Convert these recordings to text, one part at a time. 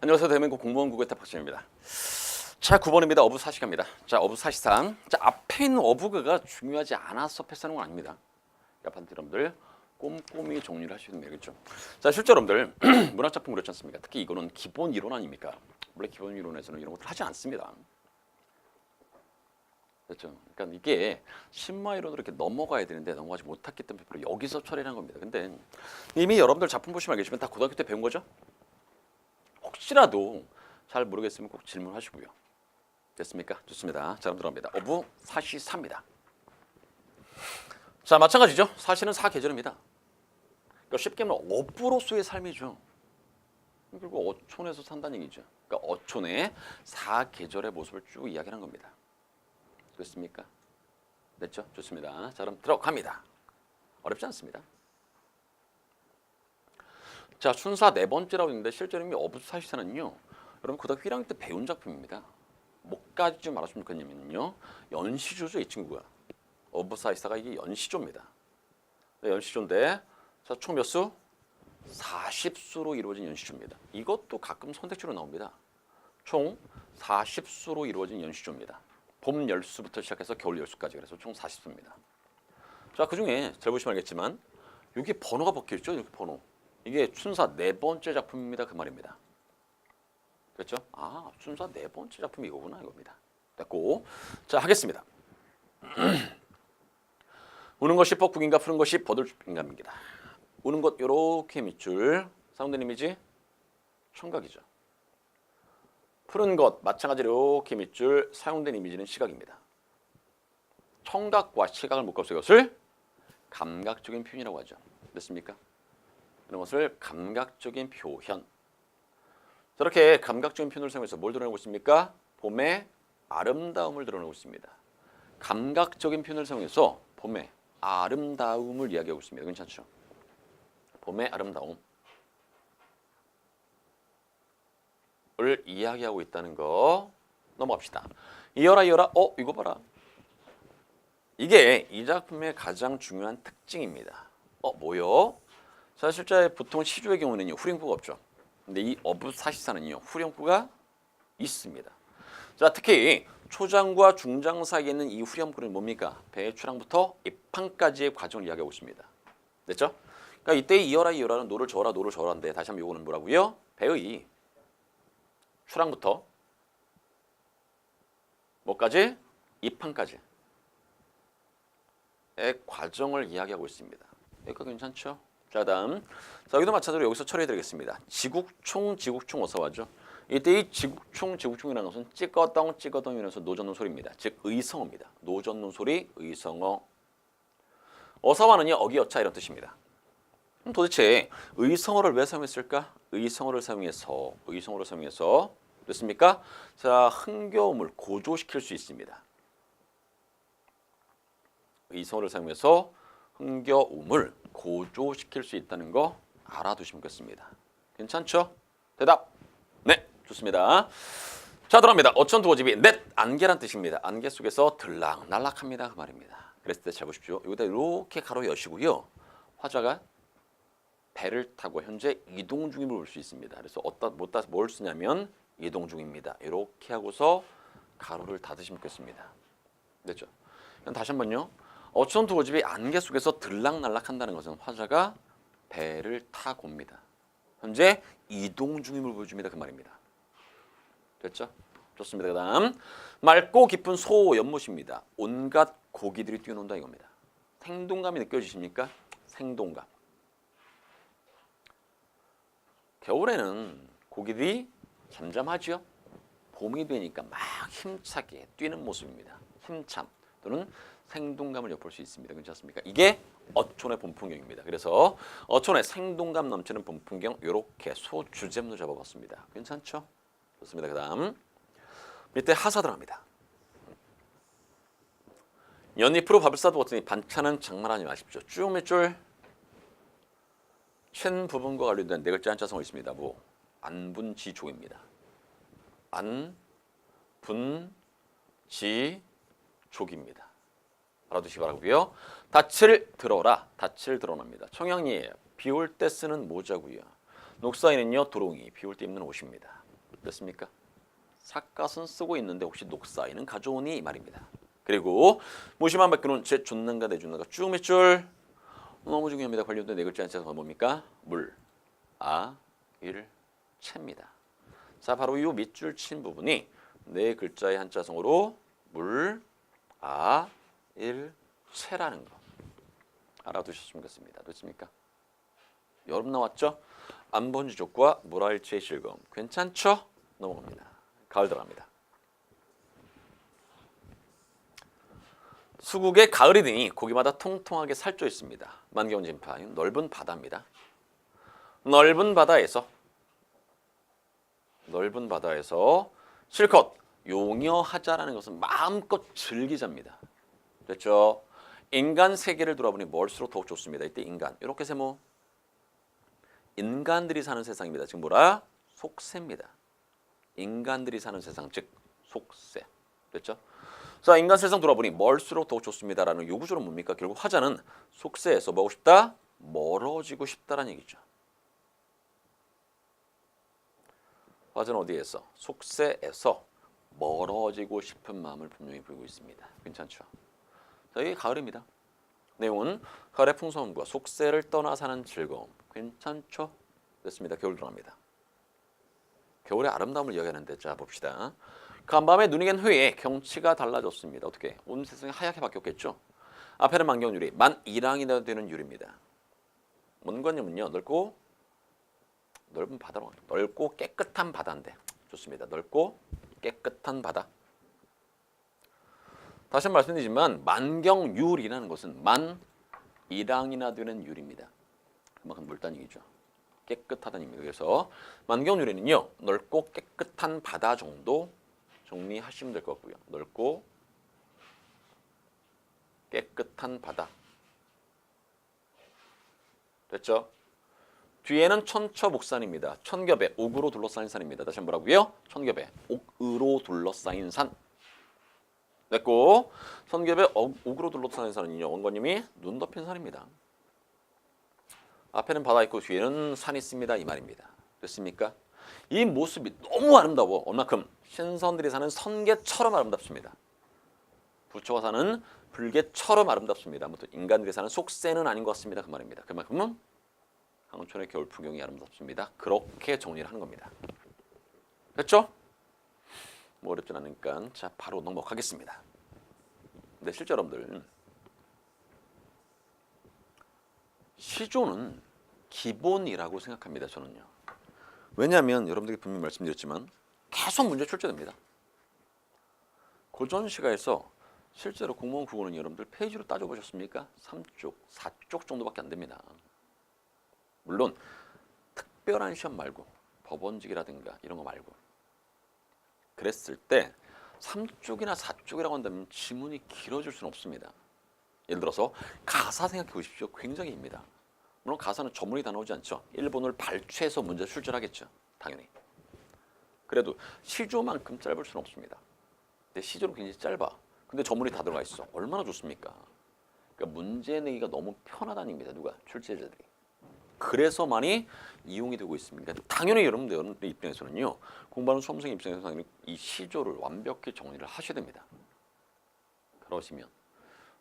안녕하세요. 대한민국 공무원 국어의 박진입니다. 자, 9번입니다. 어부 사시갑니다. 자, 어부 사시상. 자, 앞에 있는 어부가 중요하지 않아서 패스하는 건 아닙니다. 야판티 여러분들 꼼꼼히 정리를 하시면 되겠죠. 자, 실제 여러분들 문학작품 그렇지 않습니까? 특히 이거는 기본 이론 아닙니까? 원래 기본 이론에서는 이런 것들 하지 않습니다. 그렇죠. 그러니까 이게 신마 이론으로 이렇게 넘어가야 되는데 넘어가지 못했기 때문에 바로 여기서 처리한 겁니다. 근데 이미 여러분들 작품 보시면 알겠지만 다 고등학교 때 배운 거죠? 혹시라도 잘 모르겠으면 꼭 질문하시고요. 됐습니까? 좋습니다. 자, 그럼 들어갑니다. 어부 사시사입니다. 자, 마찬가지죠. 사시는 사계절입니다. 그러니까 쉽게 말하면 어부로서의 삶이죠. 그리고 어촌에서 산다는 얘기죠. 그러니까 어촌의 사계절의 모습을 쭉 이야기하는 겁니다. 됐습니까? 됐죠? 좋습니다. 자, 그럼 들어갑니다. 어렵지 않습니다. 자, 춘사 네 번째라고 있는데 실제로 이미 어부사시사는요. 여러분 고등학교 1학년 때 배운 작품입니다. 뭐까지 좀 알았으면 좋겠냐면요. 연시조죠, 이 친구가. 어부사시사가 이게 연시조입니다. 네, 연시조인데 자, 총 몇 수? 40수로 이루어진 연시조입니다. 이것도 가끔 선택지로 나옵니다. 총 40수로 이루어진 연시조입니다. 봄 10수부터 시작해서 겨울 10수까지 그래서 총 40수입니다. 자, 그중에 잘 보시면 알겠지만 여기 번호가 박혀있죠, 이렇게 번호. 이게 춘사 네 번째 작품입니다. 그 말입니다. 그렇죠? 아, 춘사 네 번째 작품이 이거구나 이겁니다. 됐고, 자, 하겠습니다. 우는 것이 뻐국인가 푸는 것이 버들인가입니다. 우는 것 요렇게 밑줄 사운드 이미지 청각이죠. 푸는 것 마찬가지로 이렇게 밑줄 사용된 이미지는 시각입니다. 청각과 시각을 묶어서 이것을 감각적인 표현이라고 하죠. 됐습니까? 이런 것을 감각적인 표현. 저렇게 감각적인 표현을 사용해서 뭘 드러내고 있습니까? 봄의 아름다움을 드러내고 있습니다. 감각적인 표현을 사용해서 봄의 아름다움을 이야기하고 있습니다. 괜찮죠? 봄의 아름다움을 이야기하고 있다는 거 넘어갑시다. 이어라 이어라. 이거 봐라. 이게 이 작품의 가장 중요한 특징입니다. 뭐요? 자, 실제 보통 시조의 경우는요, 후렴구가 없죠. 근데 이 어부사시사는요, 후렴구가 있습니다. 자, 특히 초장과 중장 사이에 있는 이 후렴구는 뭡니까? 배출항부터 입항까지의 과정을 이야기하고 있습니다. 됐죠? 그러니까 이때 이어라 이어라는 노를 저어라 노를 저어라인데 다시 한번 요거는 뭐라고요? 배의 출항부터 뭐까지? 입항까지의 과정을 이야기하고 있습니다. 여기가 괜찮죠? 자, 다음. 자, 여기도 마찬가지로 여기서 처리해드리겠습니다. 지국총 어서 와죠. 이때 이 지국총이라는 것은 찍어덩이라면서 노전노 소리입니다. 즉 의성어입니다. 노전노 소리, 의성어. 어서와는요, 어기어차 이런 뜻입니다. 그럼 도대체 의성어를 왜 사용했을까? 의성어를 사용해서 됐습니까? 자, 흥겨움을 고조시킬 수 있습니다. 의성어를 사용해서 흥겨움을 고조시킬 수 있다는 거 알아두시면 좋겠습니다. 괜찮죠? 대답. 네, 좋습니다. 자, 들어갑니다. 어천 두어집이 넷 안개란 뜻입니다. 안개 속에서 들락날락합니다. 그 말입니다. 그랬을 때 잘 보십시오. 여기다 이렇게 가로 여시고요. 화자가 배를 타고 현재 이동 중임을 볼 수 있습니다. 그래서 뭘 쓰냐면 이동 중입니다. 이렇게 하고서 가로를 닫으시면 좋겠습니다. 됐죠? 다시 한번요. 어천 두어집이 안개 속에서 들락날락한다는 것은 화자가 배를 타고 옵니다. 현재 이동 중임을 보여줍니다. 그 말입니다. 됐죠? 좋습니다. 그 다음 맑고 깊은 소 연못입니다. 온갖 고기들이 뛰어논다 이겁니다. 생동감이 느껴지십니까? 생동감. 겨울에는 고기들이 잠잠하죠. 봄이 되니까 막 힘차게 뛰는 모습입니다. 힘참 또는 생동감을 엿볼 수 있습니다. 괜찮습니까? 이게 어촌의 봄 풍경입니다. 그래서 어촌의 생동감 넘치는 봄 풍경 이렇게 소주제문을 잡아봤습니다. 괜찮죠? 좋습니다. 그 다음 밑에 하사 들어갑니다. 연잎으로 밥을 싸두었더니 반찬은 장만하지 마십시오. 쭉 밑줄 챈 부분과 관련된 네 글자 한자성어 있습니다. 뭐 안분지족입니다. 안분지족입니다. 알아두시기 바라고요. 닻을 들어라. 닻을 드러납니다. 청양리에 비올 때 쓰는 모자고요. 녹사인은요 도롱이, 비올 때 입는 옷입니다. 됐습니까? 삿갓은 쓰고 있는데 혹시 녹사이는 가져오니 이 말입니다. 그리고 무심한 밖에는 제 줬는가 내줬는가 쭉 몇 줄 너무 중요합니다. 관련된 네 글자 한자가 뭡니까? 물, 아, 일, 채입니다. 자, 바로 이 밑줄 친 부분이 네 글자의 한자성어로 물, 아, 일, 채라는 거 알아두셨으면 좋겠습니다. 됐습니까? 여름 나왔죠? 안본주족과 물알치의 즐거움 괜찮죠? 넘어갑니다. 가을 들어갑니다. 수국에 가을이 드니 고기마다 통통하게 살쪄 있습니다. 만경진파 넓은 바다입니다. 넓은 바다에서 실컷 용여하자라는 것은 마음껏 즐기자입니다. 됐죠? 인간 세계를 돌아보니 뭘수록 더욱 좋습니다. 이때 인간 이렇게 세모 인간들이 사는 세상입니다. 지금 뭐라? 속세입니다. 인간들이 사는 세상 즉 속세. 됐죠? 자, 인간 세상 돌아보니 멀수록 더욱 좋습니다라는 요구조는 뭡니까? 결국 화자는 속세에서 뭐하고 싶다? 멀어지고 싶다라는 얘기죠. 화자는 어디에서? 속세에서 멀어지고 싶은 마음을 분명히 보이고 있습니다. 괜찮죠? 자, 이게 가을입니다. 내용은 가을의 풍성함과 속세를 떠나 사는 즐거움. 괜찮죠? 됐습니다. 겨울 들어갑니다. 겨울의 아름다움을 이야기하는데 자 봅시다. 간밤에 눈이 갠 후에 경치가 달라졌습니다. 어떻게? 온 세상이 하얗게 바뀌었겠죠? 앞에는 만경유리, 만 1항이나 되는 유리입니다. 원관념은요. 넓은 바다로 넓고 깨끗한 바다인데 좋습니다. 넓고 깨끗한 바다. 다시 한번 말씀드리지만 만경유리라는 것은 만 1항이나 되는 유리입니다. 그만큼 넓다는 얘기죠. 깨끗하다는 의미입니다. 그래서 만경유리는요. 넓고 깨끗한 바다 정도 정리하시면 될 것 같고요. 넓고 깨끗한 바다. 됐죠? 뒤에는 천처목산입니다. 천겹에 옥으로 둘러싸인 산입니다. 다시 한번 뭐라고요? 천겹에 옥으로 둘러싸인 산. 됐고 천겹에 옥으로 둘러싸인 산은요. 원건님이 눈 덮인 산입니다. 앞에는 바다 있고 뒤에는 산이 있습니다. 이 말입니다. 됐습니까? 이 모습이 너무 아름다워. 얼마큼? 신선들이 사는 선계처럼 아름답습니다. 부처가 사는 불계처럼 아름답습니다. 아무튼 인간들이 사는 속세는 아닌 것 같습니다. 그 말입니다. 그만큼은 강촌의 겨울 풍경이 아름답습니다. 그렇게 정리를 하는 겁니다. 됐죠? 뭐 어렵진 않으니까 자 바로 넘어가겠습니다. 근데 실제 여러분들 시조는 기본이라고 생각합니다. 저는요. 왜냐하면 여러분들께 분명히 말씀드렸지만 계속 문제 출제됩니다. 고전 시가에서 실제로 공무원 국어는 여러분들 페이지로 따져보셨습니까? 3쪽, 4쪽 정도밖에 안 됩니다. 물론 특별한 시험 말고 법원직이라든가 이런 거 말고 그랬을 때 3쪽이나 4쪽이라고 한다면 지문이 길어질 수는 없습니다. 예를 들어서 가사 생각해 보십시오. 굉장히 깁니다. 물론 가사는 전문이 다 나오지 않죠. 일본어를 발췌해서 문제 출제하겠죠. 당연히. 그래도 시조만큼 짧을 수는 없습니다. 근데 시조는 굉장히 짧아. 근데 전문이 다 들어가 있어. 얼마나 좋습니까? 그러니까 문제 내기가 너무 편하다는 얘기입니다. 누가? 출제자들이. 그래서 많이 이용이 되고 있습니다. 당연히 여러분들 입장에서는요. 공부하는 수험생 입장에서는 이 시조를 완벽히 정리를 하셔야 됩니다. 그러시면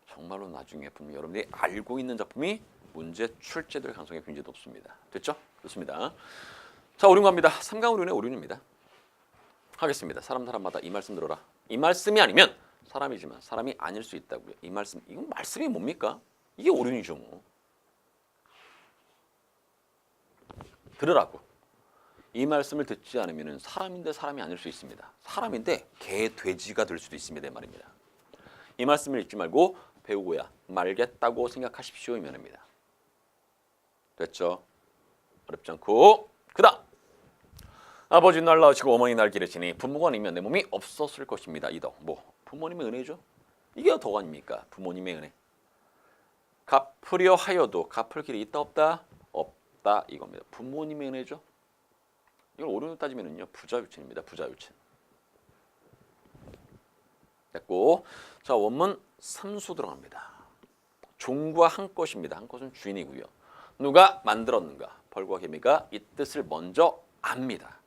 정말로 나중에 분명 여러분들이 알고 있는 작품이 문제 출제될 가능성이 굉장히 높습니다. 됐죠? 좋습니다. 자, 오륜 갑니다. 3강 오륜의 오륜입니다. 하겠습니다. 사람마다 이 말씀 들어라. 이 말씀이 아니면 사람이지만 사람이 아닐 수 있다고요. 이 말씀, 이건 말씀이 뭡니까? 이게 오륜이죠. 뭐. 들으라고. 이 말씀을 듣지 않으면 사람인데 사람이 아닐 수 있습니다. 사람인데 개, 돼지가 될 수도 있습니다. 말입니다. 이 말씀을 읽지 말고 배우고야 말겠다고 생각하십시오. 이 면입니다. 됐죠? 어렵지 않고 그 다음 아버지 날 낳으시고 어머니 날 기르시니 부모가 아니면 내 몸이 없었을 것입니다. 이더 뭐 부모님의 은혜죠. 이게 더 아닙니까? 부모님의 은혜. 갚으려 하여도 갚을 길이 있다 없다? 없다 이겁니다. 부모님의 은혜죠. 이걸 오른으로 따지면은요 부자유친입니다. 부자유친. 됐고 자 원문 삼수 들어갑니다. 종과 한 것입니다. 한 것은 주인이고요. 누가 만들었는가? 벌과 개미가 이 뜻을 먼저 압니다.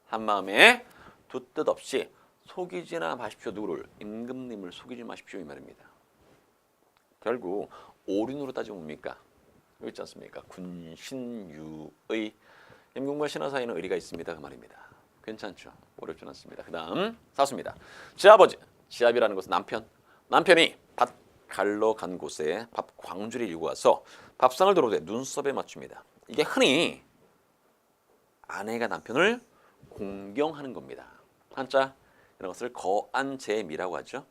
한마음에 두 뜻 없이 속이지나 마십시오. 누구를? 임금님을 속이지 마십시오 이 말입니다. 결국 오륜으로 따지면 뭡니까? 여기 있지 않습니까? 군신유의 임금과 신하 사이는 의리가 있습니다 그 말입니다. 괜찮죠? 어렵지 않습니다. 그 다음 사수입니다. 지아버지, 지압이라는 것은 남편이 밥 갈러 간 곳에 밥 광주를 일고 와서 밥상을 들어오되 눈썹에 맞춥니다. 이게 흔히 아내가 남편을 공경하는 겁니다. 한자 이런 것을 거안제미라고 하죠.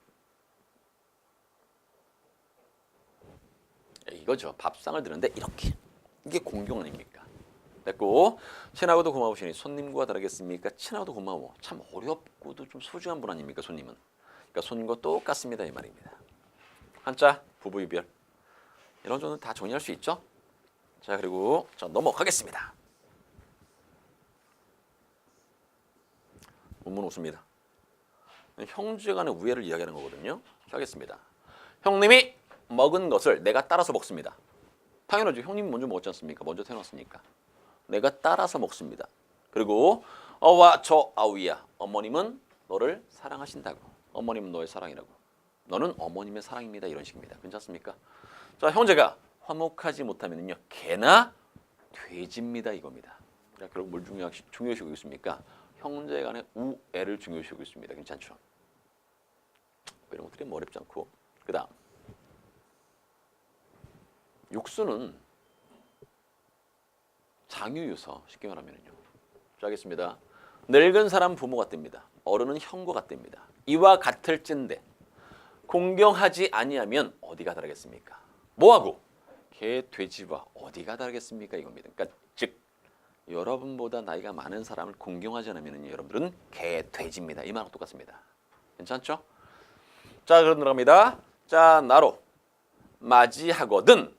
이거죠. 밥상을 드는데 이렇게 이게 공경 아닙니까? 됐고 친하고도 고마우시니 손님과 다르겠습니까? 친하고도 고마워. 참 어렵고도 좀 소중한 분 아닙니까? 손님은. 그러니까 손님과 똑같습니다 이 말입니다. 한자 부부이별 이런 정도는 다 정리할 수 있죠. 자 그리고 자 넘어가겠습니다. 본문 웃습니다. 형제간의 우애를 이야기하는 거거든요. 자, 하겠습니다. 형님이 먹은 것을 내가 따라서 먹습니다. 당연하죠. 형님이 먼저 먹었지 않습니까? 먼저 태어났으니까. 내가 따라서 먹습니다. 그리고 어와 저 아우야. 어머님은 너를 사랑하신다고. 어머님은 너의 사랑이라고. 너는 어머님의 사랑입니다. 이런 식입니다. 괜찮습니까? 자, 형제가 화목하지 못하면요. 개나 돼지입니다. 이겁니다. 자, 결국 뭘 중요시하고 있습니까? 형제 간의 우애를 중요시하고 있습니다. 괜찮죠? 이런 것들이 뭐 어렵지 않고. 그 다음 육수는 장유유서 쉽게 말하면요. 자, 하겠습니다. 늙은 사람 부모 같답니다. 어른은 형과 같답니다. 이와 같을진데 공경하지 아니하면 어디가 다르겠습니까? 뭐하고? 개, 돼지와 어디가 다르겠습니까? 이겁니다. 그러니까 즉 여러분보다 나이가 많은 사람을 공경하지 않으면 여러분들은 개, 돼지입니다. 이 말하고 똑같습니다. 괜찮죠? 자, 그럼 들어갑니다. 자, 나로 맞이하거든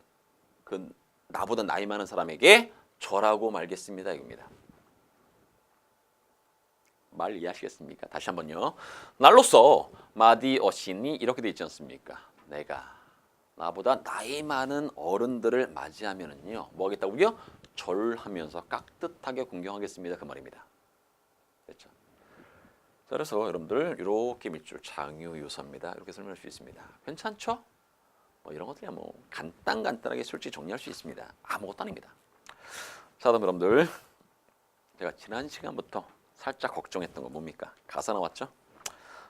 그 나보다 나이 많은 사람에게 절하고 말겠습니다. 이겁니다. 말 이해하시겠습니까? 다시 한번요. 날로써 마디 어신이 이렇게 돼 있지 않습니까? 내가 나보다 나이 많은 어른들을 맞이하면은요. 뭐 하겠다고요? 절하면서 깍듯하게 공경하겠습니다. 그 말입니다. 됐죠? 그래서 여러분들 이렇게 밑줄 장유유서입니다. 이렇게 설명할 수 있습니다. 괜찮죠? 뭐 이런 것들이 뭐 간단하게 솔직히 정리할 수 있습니다. 아무것도 아닙니다. 자, 그럼 여러분들 제가 지난 시간부터 살짝 걱정했던 거 뭡니까? 가사 나왔죠?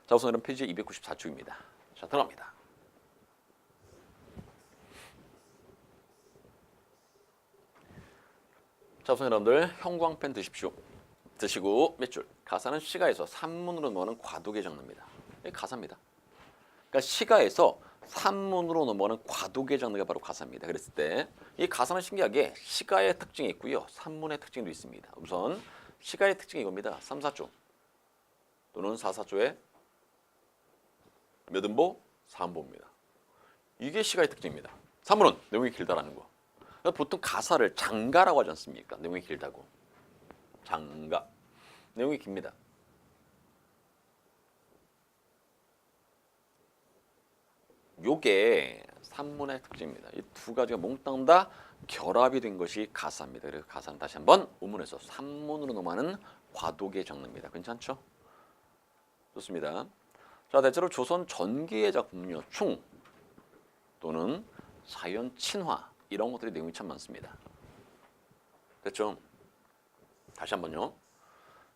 자, 우선 이런 페이지 294쪽입니다. 자, 들어갑니다. 자, 우선 여러분들 형광펜 드십시오. 드시고 몇 줄. 가사는 시가에서 산문으로 넘어가는 과도계 장르입니다. 이게 가사입니다. 그러니까 시가에서 산문으로 넘어가는 과도계 장르가 바로 가사입니다. 그랬을 때 이 가사는 신기하게 시가의 특징이 있고요. 산문의 특징도 있습니다. 우선 시가의 특징이 이겁니다. 3, 4조 또는 4, 4조의 몇 음보? 4음보입니다. 이게 시가의 특징입니다. 산문은 내용이 길다라는 거. 보통 가사를 장가라고 하지 않습니까? 내용이 길다고. 장가. 내용이 깁니다. 요게 산문의 특징입니다. 이 두 가지가 몽땅 다 결합이 된 것이 가사입니다. 그래서 가사는 다시 한번 우문에서 산문으로 넘어가는 과도계 장르입니다. 괜찮죠? 좋습니다. 자, 대체로 조선 전기의 작품은요. 충 또는 자연 친화 이런 것들이 내용이 참 많습니다. 됐죠? 다시 한번요.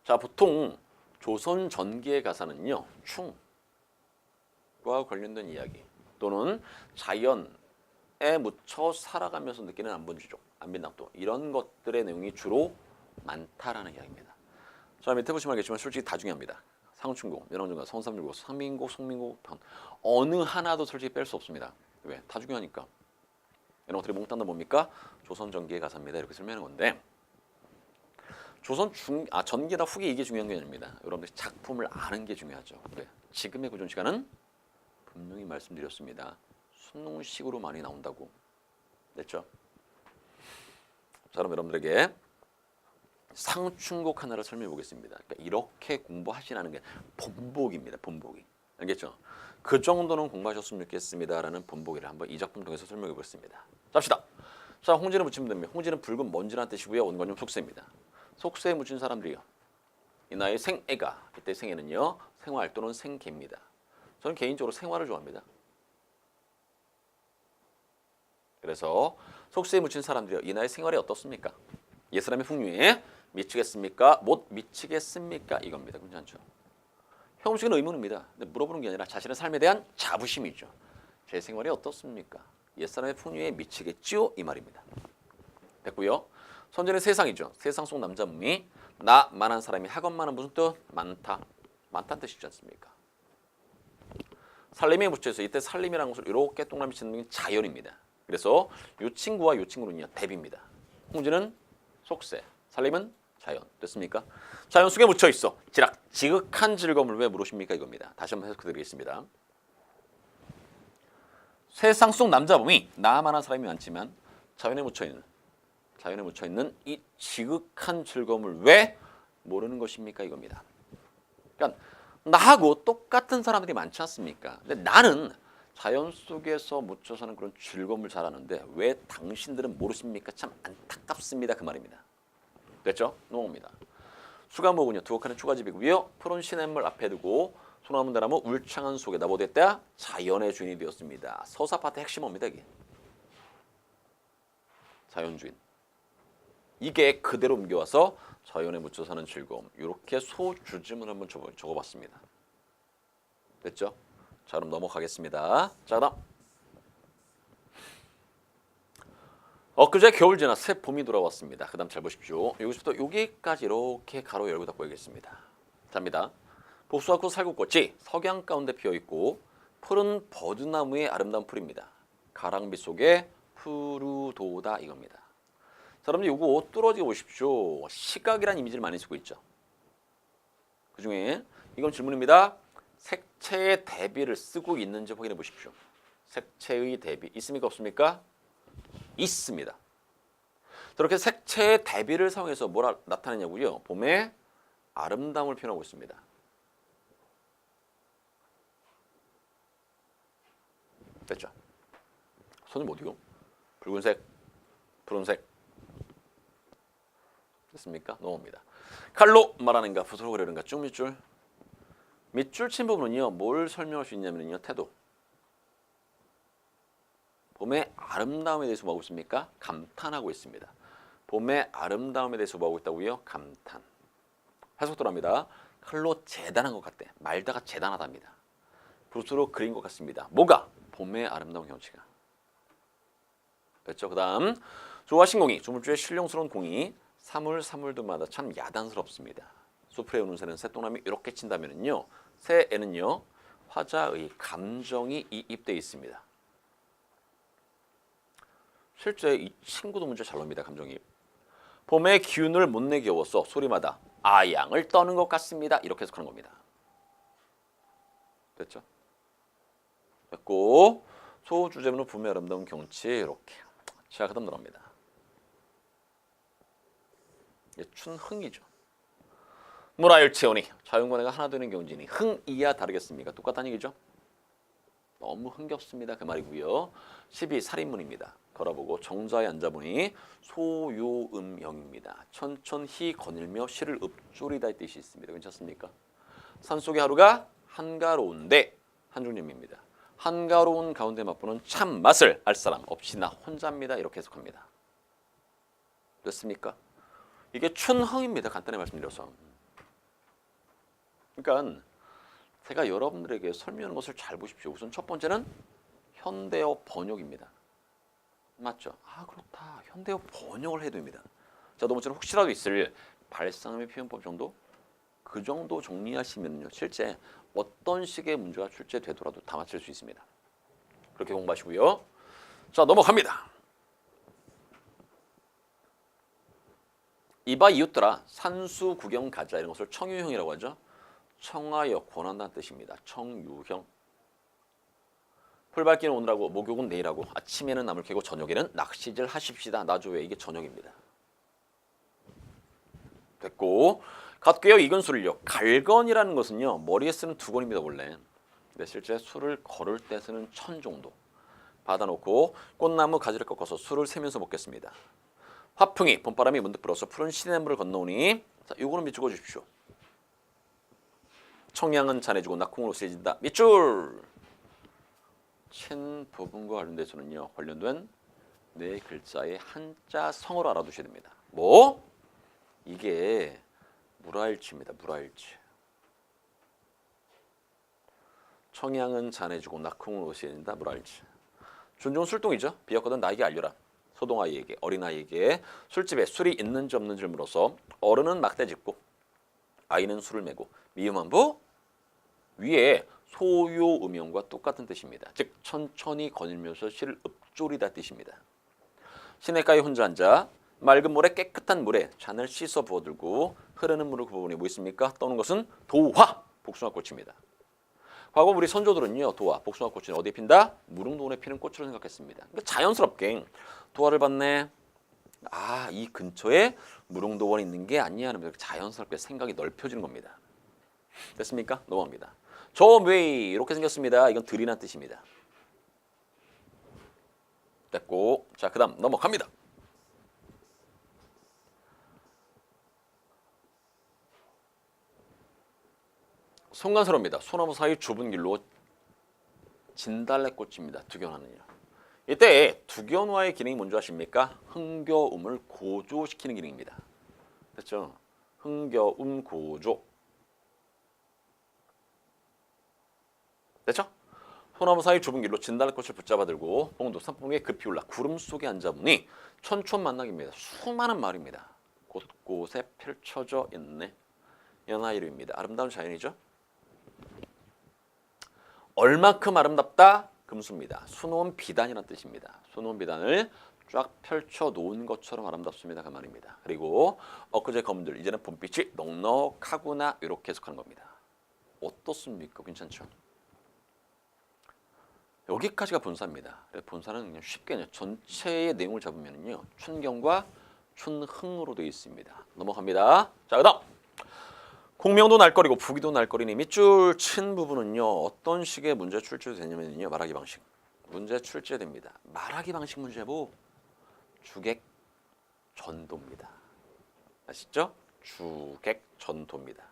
자, 보통 조선 전기의 가사는요. 충과 관련된 이야기 또는 자연에 묻혀 살아가면서 느끼는 안본주족, 안빈낙도 이런 것들의 내용이 주로 많다라는 이야기입니다. 자, 밑에 보시면 알겠지만 솔직히 다 중요합니다. 상충곡, 연왕정가, 성삼일곡, 상민곡, 송민곡 편 어느 하나도 솔직히 뺄 수 없습니다. 왜? 다 중요하니까. 이런 것들이 몽땅 다 뭡니까? 조선 전기의 가사입니다. 이렇게 설명하는 건데 전기나 후기 이게 중요한 게 아닙니다. 여러분들이 작품을 아는 게 중요하죠. 왜? 지금의 고전 시간은 분명히 말씀드렸습니다. 순농식으로 많이 나온다고. 됐죠? 자, 그럼 여러분들에게 상충곡 하나를 설명해 보겠습니다. 그러니까 이렇게 공부하시라는 게 본복입니다. 본복이. 알겠죠? 그 정도는 공부하셨으면 좋겠습니다라는 본보기를 한번 이 작품 통해서 설명해 보겠습니다. 잡시다. 자, 홍지를 묻히면 됩니다. 홍지는 붉은 먼지라는 뜻이고요. 원관용 속세입니다. 속세에 묻힌 사람들이요. 이 나의 생애가 이때 생애는요 생활 또는 생계입니다. 저는 개인적으로 생활을 좋아합니다. 그래서 속세에 묻힌 사람들이요 이 나의 생활이 어떻습니까? 옛사람의 풍류에 미치겠습니까? 못 미치겠습니까? 이겁니다. 괜찮죠? 형식은 의문입니다. 근데 물어보는 게 아니라 자신의 삶에 대한 자부심이죠. 제 생활이 어떻습니까? 옛사람의 풍류에 미치겠지요? 이 말입니다. 됐고요. 선전의 세상이죠. 세상 속 남자 몸이 나만한 사람이 학원만은 무슨 뜻? 많다. 많다는 뜻이지 않습니까? 살림에 묻혀서 이때 살림이라는 것을 이렇게 동그라미 치는 게 자연입니다. 그래서 이 친구와 이 친구는요 대비입니다. 홍지는 속세, 살림은 자연. 됐습니까? 자연 속에 묻혀 있어. 지극한 즐거움을 왜 물으십니까? 이겁니다. 다시 한번 해석해드리겠습니다. 세상 속 남자 몸이 나만한 사람이 많지만 자연에 묻혀 있는 이 지극한 즐거움을 왜 모르는 것입니까? 이겁니다. 그러니까 나하고 똑같은 사람들이 많지 않습니까? 근데 나는 자연 속에서 묻혀 사는 그런 즐거움을 잘 아는데 왜 당신들은 모르십니까? 참 안타깝습니다. 그 말입니다. 됐죠? 넘어옵니다. 수가목은요 두억하는 추가집이고요. 푸른 시냇물 앞에 두고 소나무 대나무 울창한 속에 나보됐다 자연의 주인이 되었습니다. 서사파트 핵심어입니다. 이게 자연주인. 이게 그대로 옮겨와서 자연에 묻혀 사는 즐거움. 이렇게 소주짐을 한번 적어봤습니다. 됐죠? 자 그럼 넘어가겠습니다. 자 그다음 엊그제 겨울 지나 새 봄이 돌아왔습니다. 그 다음 잘 보십시오. 여기서부터 여기까지 이렇게 가로 열고 닫고 하겠습니다. 잡니다. 복숭아꽃 살구꽃이 석양 가운데 피어있고 푸른 버드나무의 아름다운 풀입니다. 가랑비 속에 푸르도다 이겁니다. 자, 여러분들 이거 뚫어지게 보십시오. 시각이라는 이미지를 많이 쓰고 있죠. 그 중에 이건 질문입니다. 색채의 대비를 쓰고 있는지 확인해 보십시오. 색채의 대비 있습니까 없습니까? 있습니다. 저렇게 색채의 대비를 사용해서 뭐라 나타내냐고요? 봄의 아름다움을 표현하고 있습니다. 됐죠? 손이 어디요? 붉은색, 푸른색. 됐습니까? 넘어옵니다. 칼로 말하는가 붓으로 그리는가 쭉 밑줄. 밑줄 친 부분은요. 뭘 설명할 수 있냐면요. 태도. 봄의 아름다움에 대해서 뭐하고 있습니까? 감탄하고 있습니다. 봄의 아름다움에 대해서 뭐하고 있다고요? 감탄. 해석 들어갑니다. 칼로 재단한 것 같대. 말다가 재단하답니다. 붓으로 그린 것 같습니다. 뭐가? 봄의 아름다운 경치가. 됐죠? 그 다음 조화신 공이 조물주의 신령스러운 공이 사물사물들마다 참 야단스럽습니다. 숲에 오는 새는 새똥남이 이렇게 친다면요. 새에는요. 화자의 감정이 이입되어 있습니다. 실제 이 친구도 문제 잘 놉니다. 감정이입. 봄의 기운을 못 내겨워서 소리마다 아양을 떠는 것 같습니다. 이렇게 해석하는 겁니다. 됐죠? 됐고 소주제문은 봄의 아름다운 경치 이렇게. 자, 그 다음 들어갑니다. 춘흥이죠. 문화일체오니 자연관해가 하나 되는 경지니 흥이야 다르겠습니까? 똑같다는 얘기죠. 너무 흥겹습니다. 그 말이고요. 12살인문입니다. 걸어보고 정자에 앉아보니 소요음형입니다. 천천히 거닐며 시를 읊조리다 이 뜻이 있습니다. 괜찮습니까? 산속의 하루가 한가로운데 한중님입니다. 한가로운 가운데 맛보는 참 맛을 알 사람 없이 나 혼자입니다. 이렇게 해석합니다. 됐습니까? 이게 춘흥입니다. 간단히 말씀드려서. 그러니까 제가 여러분들에게 설명하는 것을 잘 보십시오. 우선 첫 번째는 현대어 번역입니다. 맞죠? 아 그렇다. 현대어 번역을 해야 됩니다. 자, 두 번째는 혹시라도 있을 발상의 표현법 정도? 그 정도 정리하시면요. 실제 어떤 식의 문제가 출제되더라도 다 맞힐 수 있습니다. 그렇게 공부하시고요. 자, 넘어갑니다. 이봐 이웃들아 산수 구경 가자 이런 것을 청유형이라고 하죠. 청하여 권한다는 뜻입니다. 청유형. 풀 밟기는 오늘하고 목욕은 내일하고 아침에는 나물 캐고 저녁에는 낚시질 하십시다. 나조에 이게 저녁입니다. 됐고 갓괴어 익은 술을요. 갈건이라는 것은요. 머리에 쓰는 두건입니다. 원래. 근데 실제 술을 거를 때 쓰는 천 정도. 받아놓고 꽃나무 가지를 꺾어서 술을 세면서 먹겠습니다. 화풍이 봄바람이 문득 불어서 푸른 시냇물을 건너오니 자, 요거는 밑줄 그어주십시오. 청양은 잔해지고 낙콩으로 세진다. 밑줄. 친 부분과 관련돼서는요. 관련된 네 글자의 한자 성어를 알아두셔야 됩니다. 뭐? 이게 물화일치입니다. 물화일치. 청양은 잔해지고 낙콩으로 세진다. 물화일치. 준종 술동이죠. 비었거든 나에게 알려라. 소동아이에게 어린아이에게 술집에 술이 있는지 없는지를 물어서 어른은 막대 짚고 아이는 술을 메고 미음한부 위에 소요 음형과 똑같은 뜻입니다. 즉 천천히 거닐면서 시를 읊조리다 뜻입니다. 시냇가에 혼자 앉아 맑은 물에 깨끗한 물에 잔을 씻어 부어들고 흐르는 물을 그 부분에 뭐 있습니까? 떠오는 것은 도화 복숭아꽃입니다. 과거 우리 선조들은요 도화 복숭아꽃은 어디에 핀다? 무릉도원에 피는 꽃으로 생각했습니다. 그러니까 자연스럽게 도화를 봤네. 아, 이 근처에 무릉도원이 있는 게 아니냐 하는 자연스럽게 생각이 넓혀지는 겁니다. 됐습니까? 넘어갑니다. 저 왜 이렇게 생겼습니다. 이건 들이란 뜻입니다. 됐고, 자 그다음 넘어갑니다. 송간스럽니다. 소나무 사이 좁은 길로 진달래꽃입니다. 두견화는요. 이때 두견화의 기능이 뭔지 아십니까? 흥겨움을 고조시키는 기능입니다. 됐죠? 흥겨움 고조. 됐죠? 소나무 사이 좁은 길로 진달래꽃을 붙잡아 들고 봉도 산봉 위에 급히 올라 구름 속에 앉아보니 천촌만락입니다. 수많은 마을입니다. 곳곳에 펼쳐져 있네. 연하이름입니다. 아름다운 자연이죠. 얼마큼 아름답다? 금수입니다. 수놓은 비단이라는 뜻입니다. 수놓은 비단을 쫙 펼쳐 놓은 것처럼 아름답습니다. 그 말입니다. 그리고 엊그제 검들 이제는 봄빛이 넉넉하구나 이렇게 해석하는 겁니다. 어떻습니까? 괜찮죠? 여기까지가 본사입니다. 본사는 그냥 쉽게 그냥 전체의 내용을 잡으면요 춘경과 춘흥으로 되어 있습니다. 넘어갑니다. 자 그다음 공명도 날거리고 부기도 날거리니 밑줄 친 부분은요 어떤 식의 문제 출제되냐면요 말하기 방식 문제 출제됩니다. 말하기 방식 문제고 주객 전도입니다. 아시죠? 주객 전도입니다.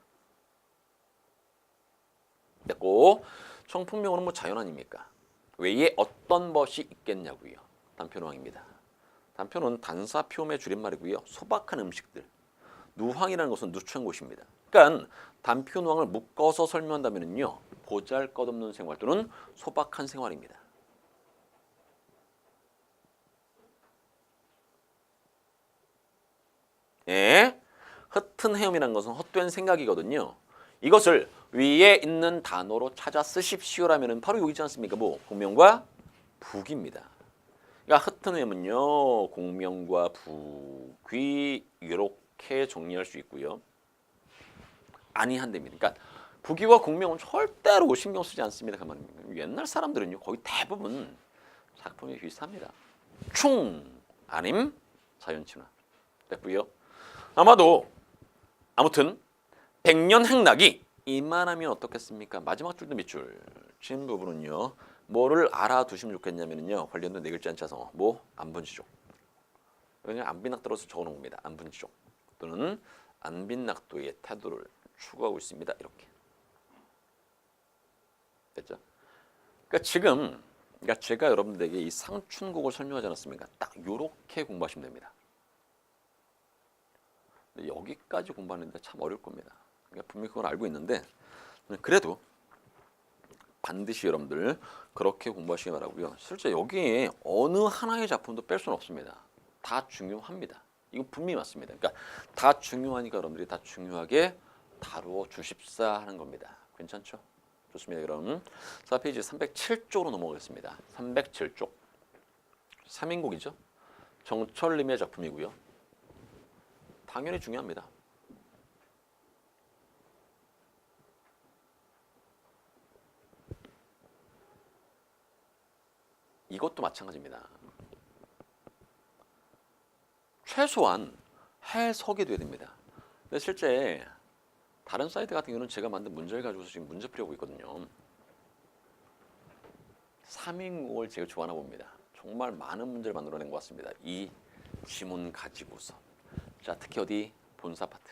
됐고 청풍명은 뭐 자연 아닙니까? 외에 어떤 것이 있겠냐고요. 단표노항입니다. 단표는 단사표음의 줄임말이고요. 소박한 음식들. 누황이라는 것은 누추한 곳입니다. 그러니까 단표노항을 묶어서 설명한다면요. 보잘것없는 생활 또는 소박한 생활입니다. 예, 흩은 헤엄이라는 것은 헛된 생각이거든요. 이것을 위에 있는 단어로 찾아 쓰십시오라면 바로 여기지 않습니까? 뭐 공명과 북입니다. 그러니까 흩은 헤엄은요. 공명과 북이 이렇게 정리할 수 있고요. 아니한답니다. 그러니까 북이와 공명은 절대로 신경 쓰지 않습니다. 그 말입니다. 옛날 사람들은요. 거의 대부분 작품이 비슷합니다. 충 아님 자연친화 됐고요. 아무튼 백년 행락이 이만하면 어떻겠습니까? 마지막 줄도 밑줄 친 부분은요. 뭐를 알아두시면 좋겠냐면요. 관련된 네 글자 한자성어 뭐 안분지족. 그냥 안빈낙도로서 적어놓은 겁니다. 안분지족 또는 안빈낙도의 태도를 추구하고 있습니다. 이렇게 됐죠? 그러니까 지금 제가 여러분들에게 이 상춘곡을 설명하지 않았습니까? 딱 이렇게 공부하시면 됩니다. 여기까지 공부하는데 참 어려울 겁니다. 그러니까 분명히 그걸 알고 있는데 그래도 반드시 여러분들 그렇게 공부하시기 바라고요. 실제 여기에 어느 하나의 작품도 뺄 수는 없습니다. 다 중요합니다. 이건 분명히 맞습니다. 그러니까 다 중요하니까 여러분들이 다 중요하게 다루어 주십사 하는 겁니다. 괜찮죠? 좋습니다. 그럼 4페이지 307쪽으로 넘어가겠습니다. 307쪽 3인곡이죠. 정철님의 작품이고요. 당연히 중요합니다. 이것도 마찬가지입니다. 최소한 해석이 돼야 됩니다. 근데 실제 다른 사이트 같은 경우는 제가 만든 문제를 가지고서 지금 문제 풀이하고 있거든요. 3인곡을 제가 좋아하나 봅니다. 정말 많은 문제를 만들어낸 것 같습니다. 이 지문 가지고서. 자, 특히 어디 본사 파트.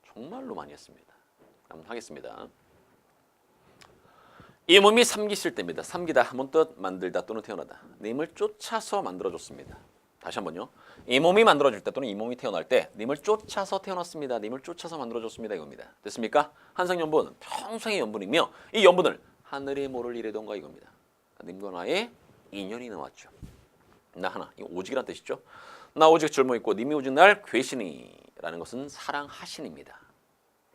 정말로 많이 했습니다. 한번 하겠습니다. 이 몸이 삼기실 때입니다. 삼기다, 한번 뜻 만들다 또는 태어나다. 님을 쫓아서 만들어줬습니다. 다시 한번요. 이 몸이 만들어질 때 또는 이 몸이 태어날 때 님을 쫓아서 태어났습니다. 님을 쫓아서 만들어줬습니다. 이겁니다. 됐습니까? 한상연분, 평생의 연분이며 이 연분을 하늘의 모를 이래던가 이겁니다. 님과 나의 인연이 나왔죠. 나 하나, 이 오직이란 뜻이죠. 나 오직 줄모 있고 님이 오직 날 괴시니라는 것은 사랑하신입니다.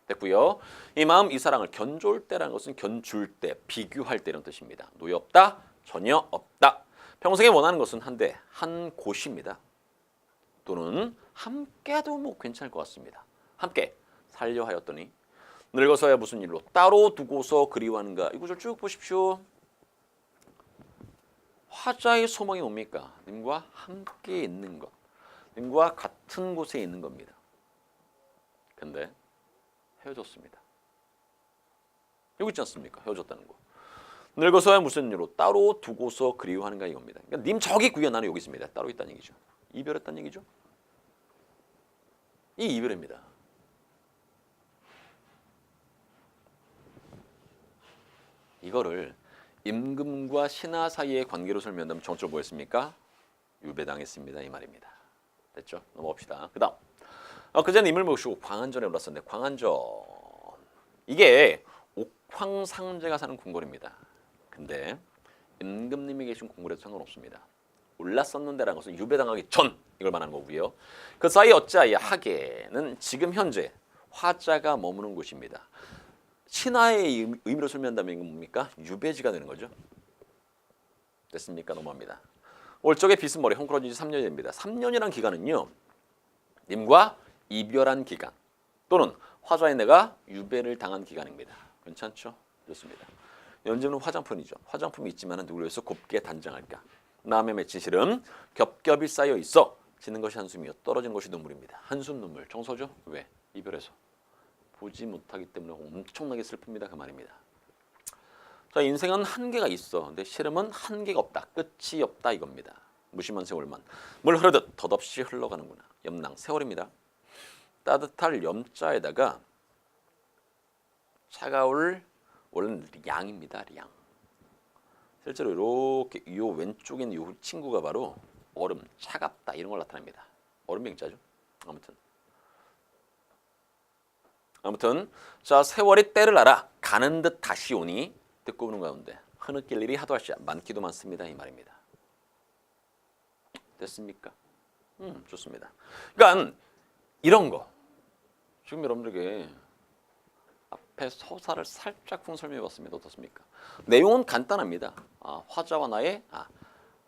됐고요. 이 마음, 이 사랑을 견졸 때라는 것은 견줄 때, 비교할 때 이런 뜻입니다. 노여 없다, 전혀 없다. 평생에 원하는 것은 한데 한 곳입니다. 또는 함께도 뭐 괜찮을 것 같습니다. 함께 살려 하였더니 늙어서야 무슨 일로 따로 두고서 그리워하는가. 이 구절 쭉 보십시오. 화자의 소망이 뭡니까? 님과 함께 있는 것. 님과 같은 곳에 있는 겁니다. 근데 헤어졌습니다. 여기 있지 않습니까? 헤어졌다는 거. 늙어서야 무슨 일로 따로 두고서 그리워하는가 이겁니다. 그러니까 님 저기 구겨 나는 여기 있습니다. 따로 있다는 얘기죠. 이별했다는 얘기죠. 이 이별입니다. 이거를 임금과 신하 사이의 관계로 설명한다면 정적으로 뭐였습니까? 유배당했습니다. 이 말입니다. 됐죠? 넘어갑시다. 그 다음 그제는 임을 모시고 광안전에 올랐었는데 광안전 이게 옥황상제가 사는 궁궐입니다. 근데 임금님이 계신 궁궐에도 상관없습니다. 올랐었는데라는 것은 유배당하기 전 이걸 말하는 거고요. 그 사이 어찌하여 하계는 지금 현재 화자가 머무는 곳입니다. 신하의 의미로 설명한다면 이건 뭡니까? 유배지가 되는 거죠. 됐습니까? 넘어갑니다. 올 적에 빗은 머리 헝클어진 지 3년이 됩니다. 3년이란 기간은요. 님과 이별한 기간 또는 화자의 내가 유배를 당한 기간입니다. 괜찮죠? 좋습니다. 연재는 화장품이죠. 화장품이 있지만 누구를 위해서 곱게 단장할까. 남의 맺힌 시름 겹겹이 쌓여 있어 지는 것이 한숨이요 떨어지는 것이 눈물입니다. 한숨 눈물 정서죠. 왜? 이별해서 보지 못하기 때문에 엄청나게 슬픕니다. 그 말입니다. 자, 인생은 한계가 있어. 근데 시름은 한계가 없다. 끝이 없다 이겁니다. 무심한 세월만 물 흐르듯 덧없이 흘러가는구나. 염랑 세월입니다. 따뜻할 염자에다가 차가울 원래는 량입니다. 량. 실제로 이렇게 이 왼쪽에 있는 이 친구가 바로 얼음, 차갑다 이런 걸 나타냅니다. 얼음 병자죠. 아무튼 자 세월이 때를 알아 가는 듯 다시 오니 듣고 오는 가운데 흐느낄 일이 하도 할시 많기도 많습니다. 이 말입니다. 됐습니까? 좋습니다. 그러니까 이런 거 지금 여러분들에게 앞에 서사를 살짝 설명해봤습니다. 어떻습니까? 내용은 간단합니다. 화자와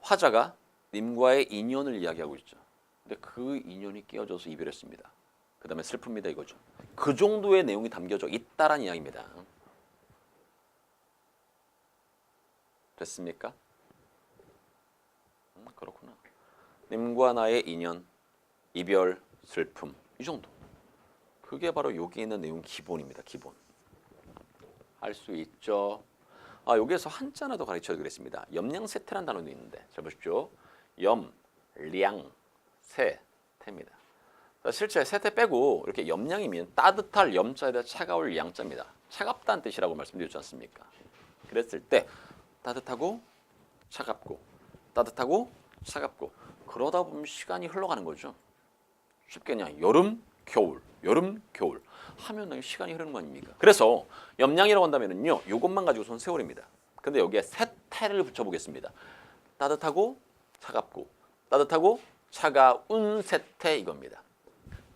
화자가 님과의 인연을 이야기하고 있죠. 근데 그 인연이 깨어져서 이별했습니다. 그 다음에 슬픕니다 이거죠. 그 정도의 내용이 담겨져 있다란 이야기입니다. 됐습니까? 그렇구나. 님과 나의 인연, 이별, 슬픔 이 정도. 그게 바로 여기 있는 내용 기본입니다. 기본. 알 수 있죠. 여기에서 한자 하나 더 가르쳐드리겠습니다. 염량세태라는 단어도 있는데 잘 보십시오. 염, 량, 세, 태입니다. 실제 세태 빼고 이렇게 염량이면 따뜻할 염자에다 차가울 양자입니다. 차갑다는 뜻이라고 말씀드렸지 않습니까? 그랬을 때 따뜻하고 차갑고 따뜻하고 차갑고 그러다 보면 시간이 흘러가는 거죠. 쉽게 그냥 여름, 겨울, 여름, 겨울 하면 시간이 흐르는 거 아닙니까? 그래서 염량이라고 한다면은요, 이것만 가지고선 세월입니다. 근데 여기에 세태를 붙여보겠습니다. 따뜻하고 차갑고 따뜻하고 차가운 세태 이겁니다.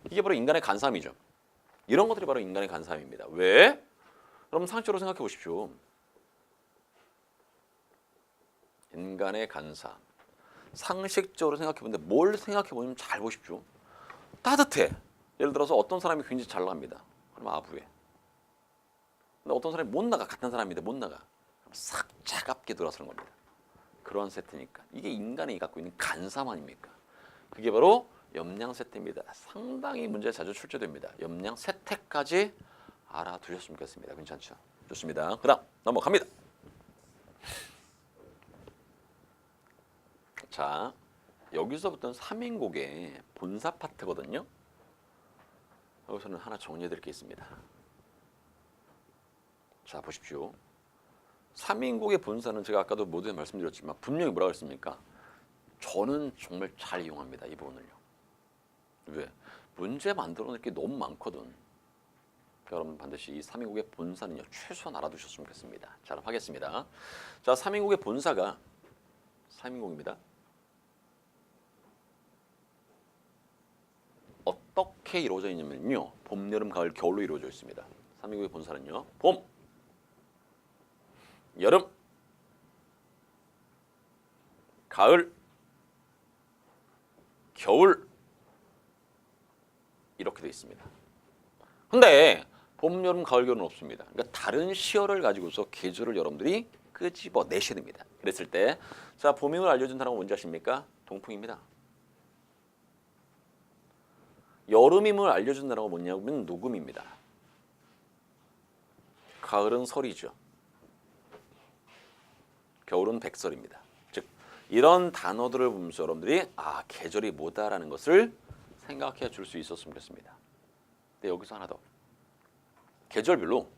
이게 바로 인간의 간삼이죠. 이런 것들이 바로 인간의 간삼입니다. 왜? 여러분 상식적으로 생각해 보십시오. 인간의 간삼. 상식적으로 생각해 보는데 뭘 생각해 보면 잘 보십시오. 따뜻해. 예를 들어서 어떤 사람이 굉장히 잘 나갑니다. 그럼 아부해. 근데 어떤 사람이 못 나가. 같은 사람인데 못 나가. 그럼 싹 차갑게 돌아서는 겁니다. 그러한 세태니까. 이게 인간이 갖고 있는 간삼 아닙니까? 그게 바로 염량세태입니다. 상당히 문제 자주 출제됩니다. 염량세태까지 알아두셨으면 좋겠습니다. 괜찮죠? 좋습니다. 그 다음 넘어갑니다. 자, 여기서부터는 3인곡의 본사 파트거든요. 여기서는 하나 정리해 드릴 게 있습니다. 자, 보십시오. 삼인국의 본사는 제가 아까도 모두에 말씀드렸지만 분명히 뭐라고 했습니까? 저는 정말 잘 이용합니다. 이 부분을요. 왜? 문제 만들어 놓을 게 너무 많거든. 그러니까 여러분 반드시 이 삼인국의 본사는요. 최소한 알아두셨으면 좋겠습니다. 자, 그럼 하겠습니다. 자, 삼인국의 본사가 삼인국입니다. 어떻게 이루어져 있냐면요. 봄, 여름, 가을, 겨울로 이루어져 있습니다. 삼인국의 본사는요. 봄, 여름, 가을, 겨울 이렇게 되어 있습니다. 근데 봄, 여름, 가을, 겨울은 없습니다. 그러니까 다른 시어를 가지고서 계절을 여러분들이 끄집어 내셔야 됩니다. 그랬을 때, 자, 봄임을 알려준 단어가 뭔지 아십니까? 동풍입니다. 여름임을 알려준 단어가 뭐냐면 녹음입니다. 가을은 설이죠. 겨울은 백설입니다. 즉 이런 단어들을 보면서 여러분들이 계절이 뭐다라는 것을 생각해 줄 수 있었으면 좋겠습니다. 근데 여기서 하나 더. 계절별로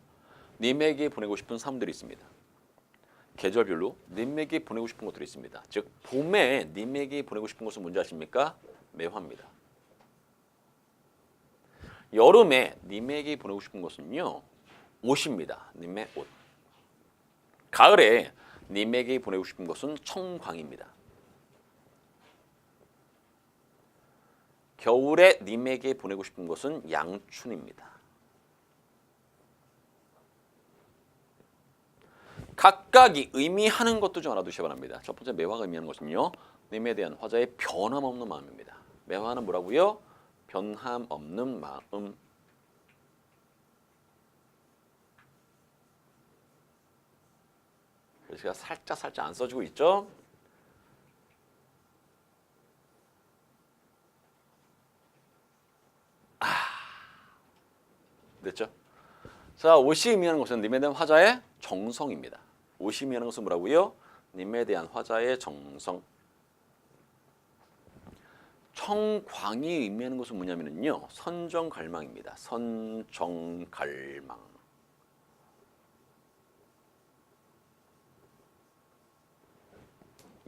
님에게 보내고 싶은 사람들이 있습니다. 계절별로 님에게 보내고 싶은 것들이 있습니다. 즉 봄에 님에게 보내고 싶은 것은 뭔지 아십니까? 매화입니다. 여름에 님에게 보내고 싶은 것은요. 옷입니다. 님의 옷. 가을에 님에게 보내고 싶은 것은 청광입니다. 겨울에 님에게 보내고 싶은 것은 양춘입니다. 각각이 의미하는 것도 좀 알아두셔야 합니다. 첫 번째 매화가 의미하는 것은요. 님에 대한 화자의 변함없는 마음입니다. 매화는 뭐라고요? 변함없는 마음. 제가 살짝 안 써주고 있죠? 됐죠? 자, 옷이 의미하는 것은 님에 대한 화자의 정성입니다. 옷이 의미하는 것은 뭐라고요? 님에 대한 화자의 정성. 청광이 의미하는 것은 뭐냐면요. 선정갈망입니다. 선정갈망.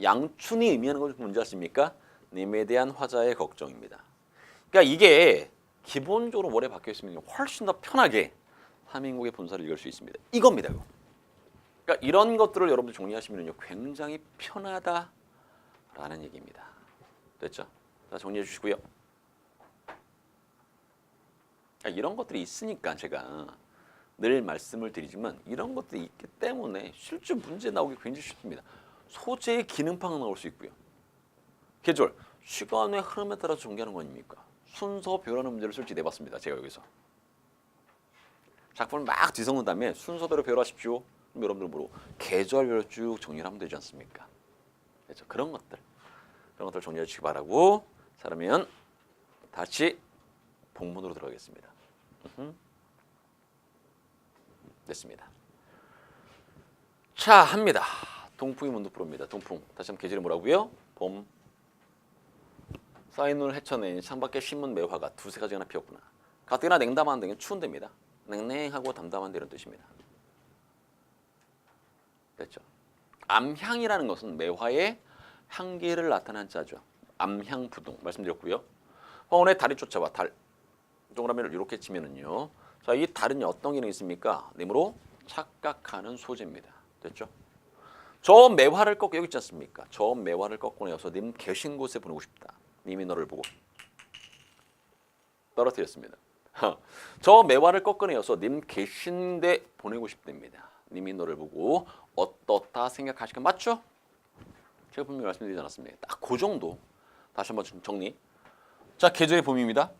양춘이 의미하는 것은 뭔지 아십니까? 님에 대한 화자의 걱정입니다. 그러니까 이게 기본적으로 월에 박혀 있으면 훨씬 더 편하게 삼인국의 본사를 읽을 수 있습니다. 이겁니다. 이거. 그러니까 이런 것들을 여러분들 정리하시면요 굉장히 편하다라는 얘기입니다. 됐죠? 자, 정리해 주시고요. 그러니까 이런 것들이 있으니까 제가 늘 말씀을 드리지만 이런 것들이 있기 때문에 실제 문제 나오기 굉장히 쉽습니다. 소재의 기능파가 나올 수 있고요. 계절, 시간의 흐름에 따라서 전개하는 거 아닙니까? 순서 배우라는 문제를 솔직히 내봤습니다. 제가 여기서. 작품을 막 뒤섞는 다음에 순서대로 배우하십시오. 그럼 여러분들 뭐로 계절별로 쭉 정리를 하면 되지 않습니까? 그렇죠? 그런 것들 정리해 주시기 바라고. 자, 그러면 다시 본문으로 들어가겠습니다. 됐습니다. 자, 합니다. 동풍이 문득불어옵니다. 동풍. 다시 한번 계절이 뭐라고요? 봄. 쌓인 눈을 헤쳐낸 창밖에 심은 매화가 두세 가지나 피었구나. 가뜩이나 냉담한 데는 추운 데입니다. 냉랭하고 담담한 데는 뜻입니다. 됐죠? 암향이라는 것은 매화의 향기를 나타낸 자죠. 암향부동 말씀드렸고요. 황혼의 달이 쫓아와 달. 동그라미를 이렇게 치면은요. 자, 이 달은 어떤 기능이 있습니까? 님으로 착각하는 소재입니다. 됐죠? 저 매화를 꺾고 여기 있지 않습니까? 저 매화를 꺾고 내어서 님 계신 곳에 보내고 싶다. 님이 너를 보고 떨어뜨렸습니다. 저 매화를 꺾어내어서 님 계신 데 보내고 싶답니다. 님이 너를 보고 어떻다 생각하시까 맞죠? 제가 분명히 말씀드리지 않았습니까? 딱 그 정도. 다시 한번 정리. 자, 계절의 봄입니다.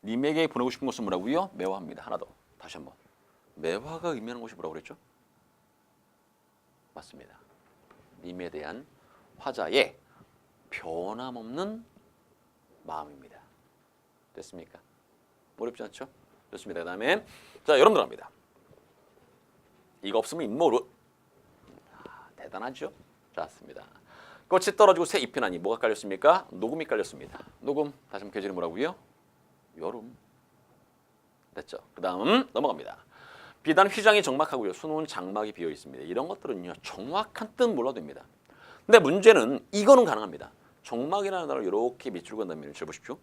님에게 보내고 싶은 것은 뭐라고요? 매화입니다. 하나 더. 다시 한번. 매화가 의미하는 것이 뭐라고 그랬죠? 맞습니다. 님에 대한 화자의 변함없는 마음입니다. 됐습니까? 어렵지 않죠? 좋습니다. 그 다음에 자, 여러분들 합니다. 이거 없으면 인모르. 대단하죠? 좋습니다. 꽃이 떨어지고 새 잎이 나니 뭐가 깔렸습니까? 녹음이 깔렸습니다. 녹음. 다시 한번 계절이 뭐라고요? 여름. 됐죠? 그 다음 넘어갑니다. 비단 휘장이 적막하고요. 수놓은 장막이 비어 있습니다. 이런 것들은요. 정확한 뜻 몰라도 됩니다. 근데 문제는 이거는 가능합니다. 적막이라는 단어를 이렇게 밑줄 그은다면 잘 보십시오.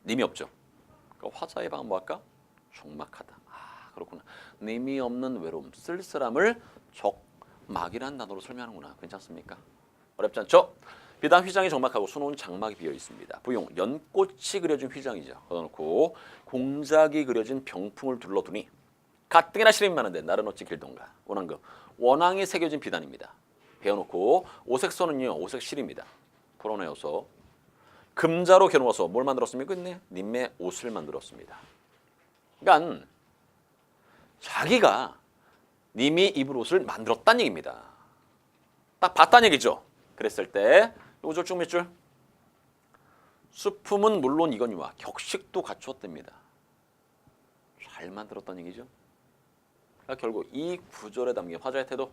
님이 없죠. 그러니까 화자의 방은 뭐할까? 적막하다. 아 그렇구나. 님이 없는 외로움, 쓸쓸함을 적막이라는 단어로 설명하는구나. 괜찮습니까? 어렵지 않죠? 비단 휘장이 적막하고 수놓은 장막이 비어 있습니다. 부용, 연꽃이 그려진 휘장이죠. 걷어놓고 공작이 그려진 병풍을 둘러두니 가뜩이나 시름이 많은데 날은 어찌 길던가. 원앙금, 원앙이 새겨진 비단입니다. 베어놓고 오색선은요. 오색 실입니다. 풀어내어서 금자로 겨누어서 뭘 만들었습니까? 님의 옷을 만들었습니다. 그러니까 자기가 님이 입을 옷을 만들었다는 얘기입니다. 딱 봤다는 얘기죠. 그랬을 때 요절 쭉 몇 줄? 수품은 물론 이거니와 격식도 갖추었답니다. 잘 만들었다는 얘기죠. 그러니까 결국 이 구절에 담긴 화자의 태도,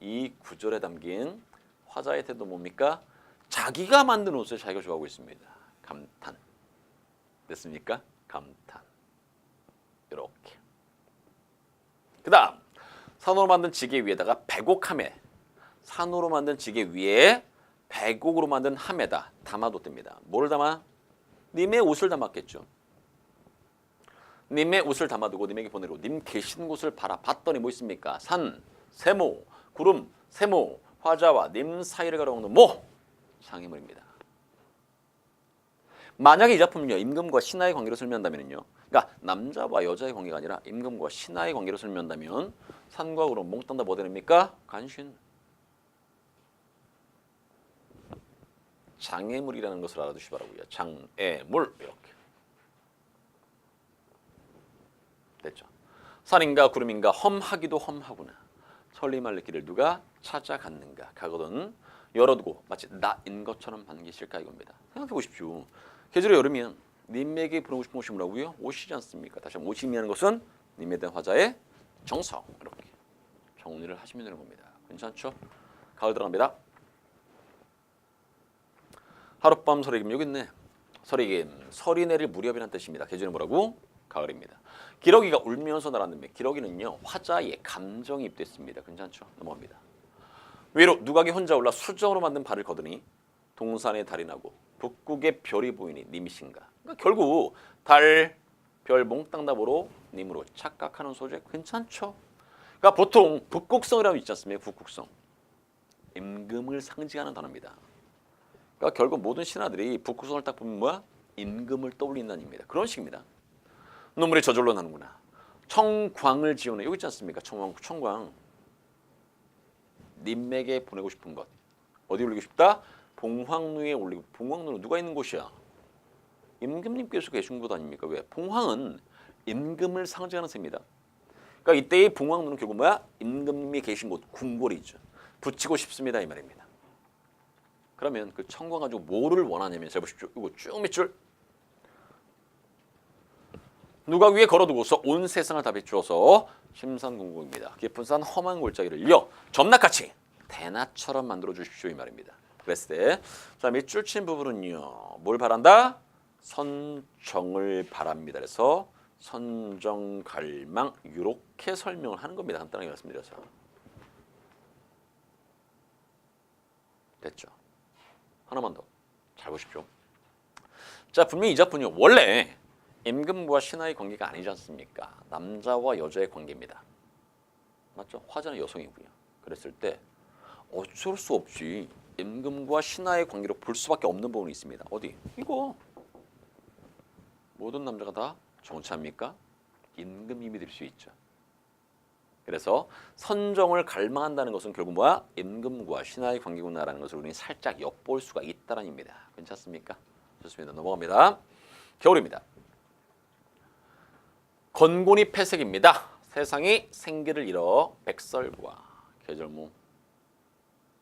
이 구절에 담긴 화자의 태도 뭡니까? 자기가 만든 옷을 자기가 좋아하고 있습니다. 감탄. 됐습니까? 감탄. 이렇게. 그 다음 산으로 만든 지게 위에다가 백옥함에, 산으로 만든 지게 위에 백옥으로 만든 함에다 담아뒀답니다. 뭐를 담아? 님의 옷을 담았겠죠. 님의 옷을 담아두고 님에게 보내로 님 계신 곳을 바라봤더니 뭐 있습니까? 산, 세모, 구름, 세모, 화자와 님 사이를 가로막는 모, 장애물입니다. 만약에 이 작품은요 임금과 신하의 관계로 설명한다면요, 그러니까 남자와 여자의 관계가 아니라 임금과 신하의 관계로 설명한다면 산과 구름 몽땅 다 뭐 됩니까? 간신. 장애물이라는 것을 알아두시 바라고요. 장애물 이렇게 됐죠. 산인가 구름인가 험하기도 험하구나. 천리말리기를 누가 찾아갔는가. 가거든 열어두고 마치 나인 것처럼 반기실까 이겁니다. 생각해 보십시오. 계절의 여름이면 님에게 보내고 싶은 옷이 뭐라고요? 옷이지 않습니까? 다시 한번 옷이라는 것은 님에 대한 화자의 정성. 이렇게 정리를 하시면 되는 겁니다. 괜찮죠? 가을 들어갑니다. 하룻밤 설이김 여기 있네. 설이김, 설이 내릴 무렵이라는 뜻입니다. 계절이 뭐라고? 가을입니다. 기러기가 울면서 날았는데 기러기는요 화자의 감정이 입됐습니다. 괜찮죠? 넘어갑니다. 위로 누각이 혼자 올라 수정으로 만든 발을 거두니 동산에 달이 나고 북극의 별이 보이니 님이신가. 그러니까 결국 달, 별 몽땅 다 보러 님으로 착각하는 소재. 괜찮죠? 그러니까 보통 북극성이라고 있지 않습니까? 북극성. 임금을 상징하는 단어입니다. 그러니까 결국 모든 신하들이 북극성을 딱 보면 뭐야? 임금을 떠올린다는 얘기입니다. 그런 식입니다. 눈물이 저절로 나는구나. 청광을 지어내. 여기 있지 않습니까? 청광. 님에게 보내고 싶은 것. 어디 올리고 싶다? 봉황루에 올리고. 봉황루는 누가 있는 곳이야? 임금님께서 계신 곳 아닙니까? 왜? 봉황은 임금을 상징하는 셈입니다. 그러니까 이때의 봉황루는 결국 뭐야? 임금님이 계신 곳, 궁궐이죠. 붙이고 싶습니다 이 말입니다. 그러면 그 청광 가지고 뭐를 원하냐면 잘 보십시오. 이거 쭉 밑줄. 누가 위에 걸어두고서 온 세상을 다 비추어서 심산궁궁입니다. 깊은 산 험한 골짜기를 이어 점락같이 대낮처럼 만들어 주십시오 이 말입니다. 그랬을 때, 자 밑줄 친 부분은요 뭘 바란다? 선정을 바랍니다. 그래서 선정갈망 이렇게 설명을 하는 겁니다. 간단하게 말씀드려서 됐죠? 하나만 더 잘 보십시오. 자 분명히 이 작품이 원래 임금과 신하의 관계가 아니지 않습니까? 남자와 여자의 관계입니다. 맞죠? 화자는 여성이고요. 그랬을 때 어쩔 수 없이 임금과 신하의 관계로 볼 수밖에 없는 부분이 있습니다. 어디? 이거. 모든 남자가 다 정치합니까? 임금님이 될 수 있죠. 그래서 선정을 갈망한다는 것은 결국 뭐야? 임금과 신하의 관계구나라는 것을 우리는 살짝 엿볼 수가 있다는 입니다. 괜찮습니까? 좋습니다. 넘어갑니다. 겨울입니다. 건곤이 패색입니다. 세상이 생기를 잃어 백설과 계절무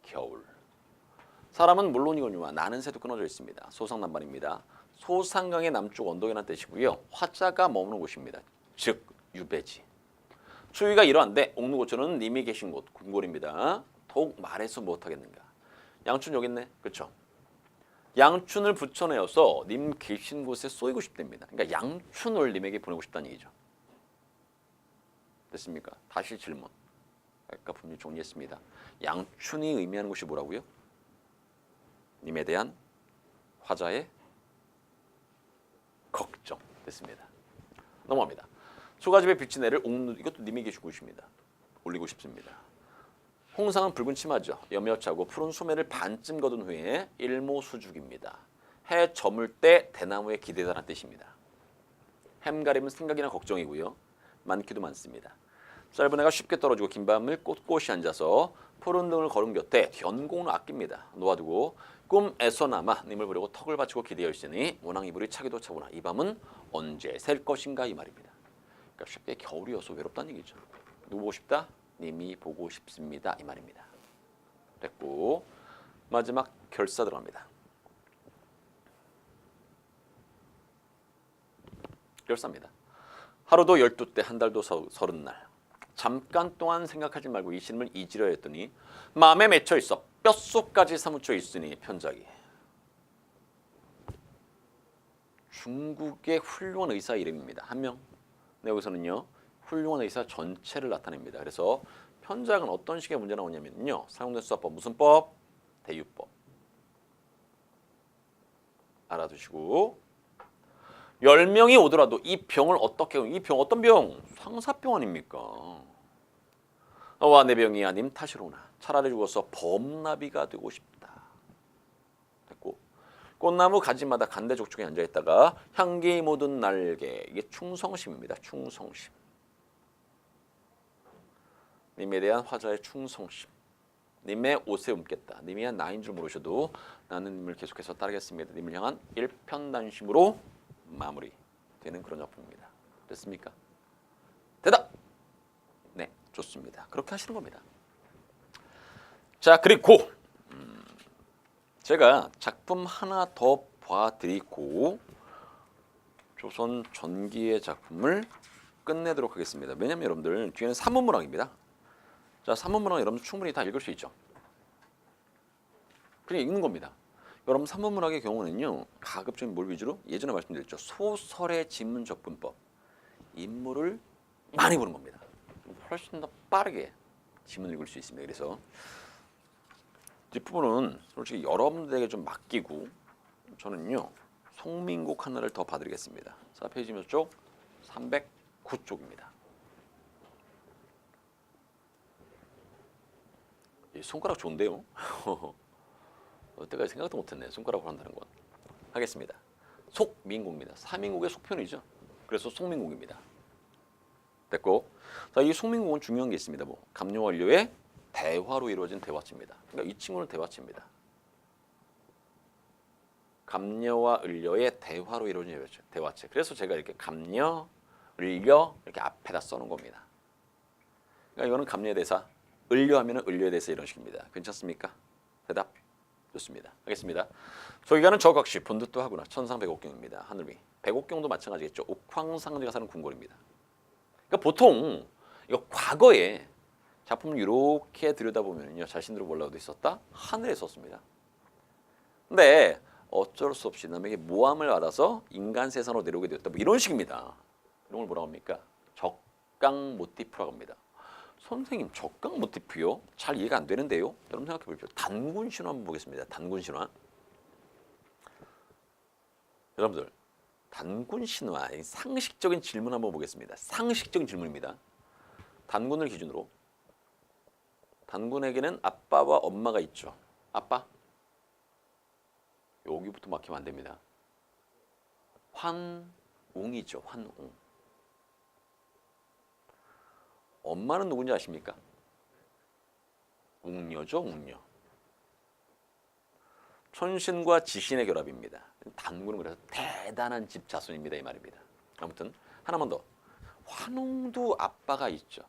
겨울. 사람은 물론이거니와 나는 새도 끊어져 있습니다. 소상난반입니다. 소상강의 남쪽 언덕이라는 뜻이고요. 화자가 머무는 곳입니다. 즉 유배지. 추위가 이러한데 옥루고초는 님이 계신 곳 궁궐입니다. 더욱 말해서 못하겠는가. 양춘 여기 있네. 그렇죠? 양춘을 붙여내어서 님 계신 곳에 쏘이고 싶답니다. 그러니까 양춘을 님에게 보내고 싶다는 얘기죠. 됐습니까? 다시 질문. 아까 분명히 정리했습니다. 양춘이 의미하는 것이 뭐라고요? 님에 대한 화자의 걱정. 됐습니다. 넘어갑니다. 소가집에 비친 애를 이것도 님에게 주고 싶습니다. 올리고 싶습니다. 홍상은 붉은 치마죠. 여며차고 푸른 소매를 반쯤 거둔 후에 일모수죽입니다. 해 저물 때 대나무에 기대다라는 뜻입니다. 햄가림은 생각이나 걱정이고요. 많기도 많습니다. 짧은 애가 쉽게 떨어지고 긴 밤을 꼿꼿이 앉아서 푸른 등을 걸은 곁에 연공을 아낍니다. 놓아두고 꿈에서나마 님을 보려고 턱을 받치고 기대어 있으니 원앙 이불이 차기도 차구나. 이 밤은 언제 셀 것인가 이 말입니다. 그러니까 쉽게 겨울이어서 외롭다는 얘기죠. 누구 보고 싶다? 님이 보고 싶습니다. 이 말입니다. 됐고 마지막 결사 들어갑니다. 결사입니다. 하루도 12때 한 달도 30날. 잠깐 동안 생각하지 말고 이 신임을 잊으려 했더니 마음에 맺혀 있어 뼛속까지 사무쳐 있으니 편작이. 중국의 훌륭한 의사 이름입니다. 한 명. 네, 여기서는요. 훌륭한 의사 전체를 나타냅니다. 그래서 편작은 어떤 식의 문제 나오냐면요. 사용된 수사법 무슨 법? 대유법. 알아두시고 10명이 오더라도 이 병을 어떻게 이 병 어떤 병? 상사병 아닙니까? 와 내 병이야 님 탓이로나 차라리 죽어서 범나비가 되고 싶다. 됐고 꽃나무 가지마다 간대족중에 앉아있다가 향기 묻은 날개 이게 충성심입니다. 충성심. 님에 대한 화자의 충성심. 님의 옷에 움겠다. 님이 한 나인 줄 모르셔도 나는 님을 계속해서 따르겠습니다. 님을 향한 일편단심으로 마무리되는 그런 작품입니다. 됐습니까? 대답! 네, 좋습니다. 그렇게 하시는 겁니다. 자, 그리고 제가 작품 하나 더 봐드리고 조선 전기의 작품을 끝내도록 하겠습니다. 왜냐하면 여러분들 뒤에는 산문문학입니다. 자, 산문문학 여러분들 충분히 다 읽을 수 있죠. 그냥 읽는 겁니다. 여러분 산문문학의 경우는요. 가급적인 뭘 위주로? 예전에 말씀드렸죠. 소설의 지문 접근법. 인물을 많이 보는 겁니다. 훨씬 더 빠르게 지문을 읽을 수 있습니다. 그래서 뒷부분은 솔직히 여러분들에게 좀 맡기고 저는요. 송민국 하나를 더 봐드리겠습니다. 자, 페이지 몇 쪽? 309쪽입니다. 손가락 좋은데요? 여태까지 생각도 못했네. 손가락으로 한다는 건. 하겠습니다. 속민국입니다. 사민국의 속편이죠. 그래서 속민국입니다. 됐고, 자, 이 속민국은 중요한 게 있습니다. 뭐 감료와 인료의 대화로 이루어진 대화체입니다. 그러니까 이 친구는 대화체입니다. 감료와 을려의 대화로 이루어진 대화체. 그래서 제가 이렇게 감료, 을려 이렇게 앞에다 써놓은 겁니다. 그러니까 이거는 감료의 대사, 을려하면 을려의 대사 이런 식입니다. 괜찮습니까? 대답. 좋습니다. 알겠습니다. 저기가는 저각시 본듯도 하구나. 천상백옥경입니다. 하늘 위. 백옥경도 마찬가지겠죠. 옥황상제가 사는 궁궐입니다. 그러니까 보통 이거 과거에 작품을 이렇게 들여다보면요. 자신들은 몰라도 있었다. 하늘에 썼습니다. 근데 어쩔 수 없이 남에게 모함을 받아서 인간 세상으로 내려오게 되었다. 뭐 이런 식입니다. 이런 걸 뭐라고 합니까? 적강 모티프라고 합니다. 선생님 적강 모티프요? 잘 이해가 안 되는데요? 여러분 생각해 보십시오. 단군 신화 한번 보겠습니다. 단군 신화. 여러분들 단군 신화 상식적인 질문 한번 보겠습니다. 상식적인 질문입니다. 단군을 기준으로 단군에게는 아빠와 엄마가 있죠. 아빠. 여기부터 막히면 안 됩니다. 환웅이죠. 환웅. 엄마는 누군지 아십니까? 웅녀죠. 웅녀. 천신과 지신의 결합입니다. 단군은 그래서 대단한 집 자손입니다. 이 말입니다. 아무튼 하나만 더. 환웅도 아빠가 있죠.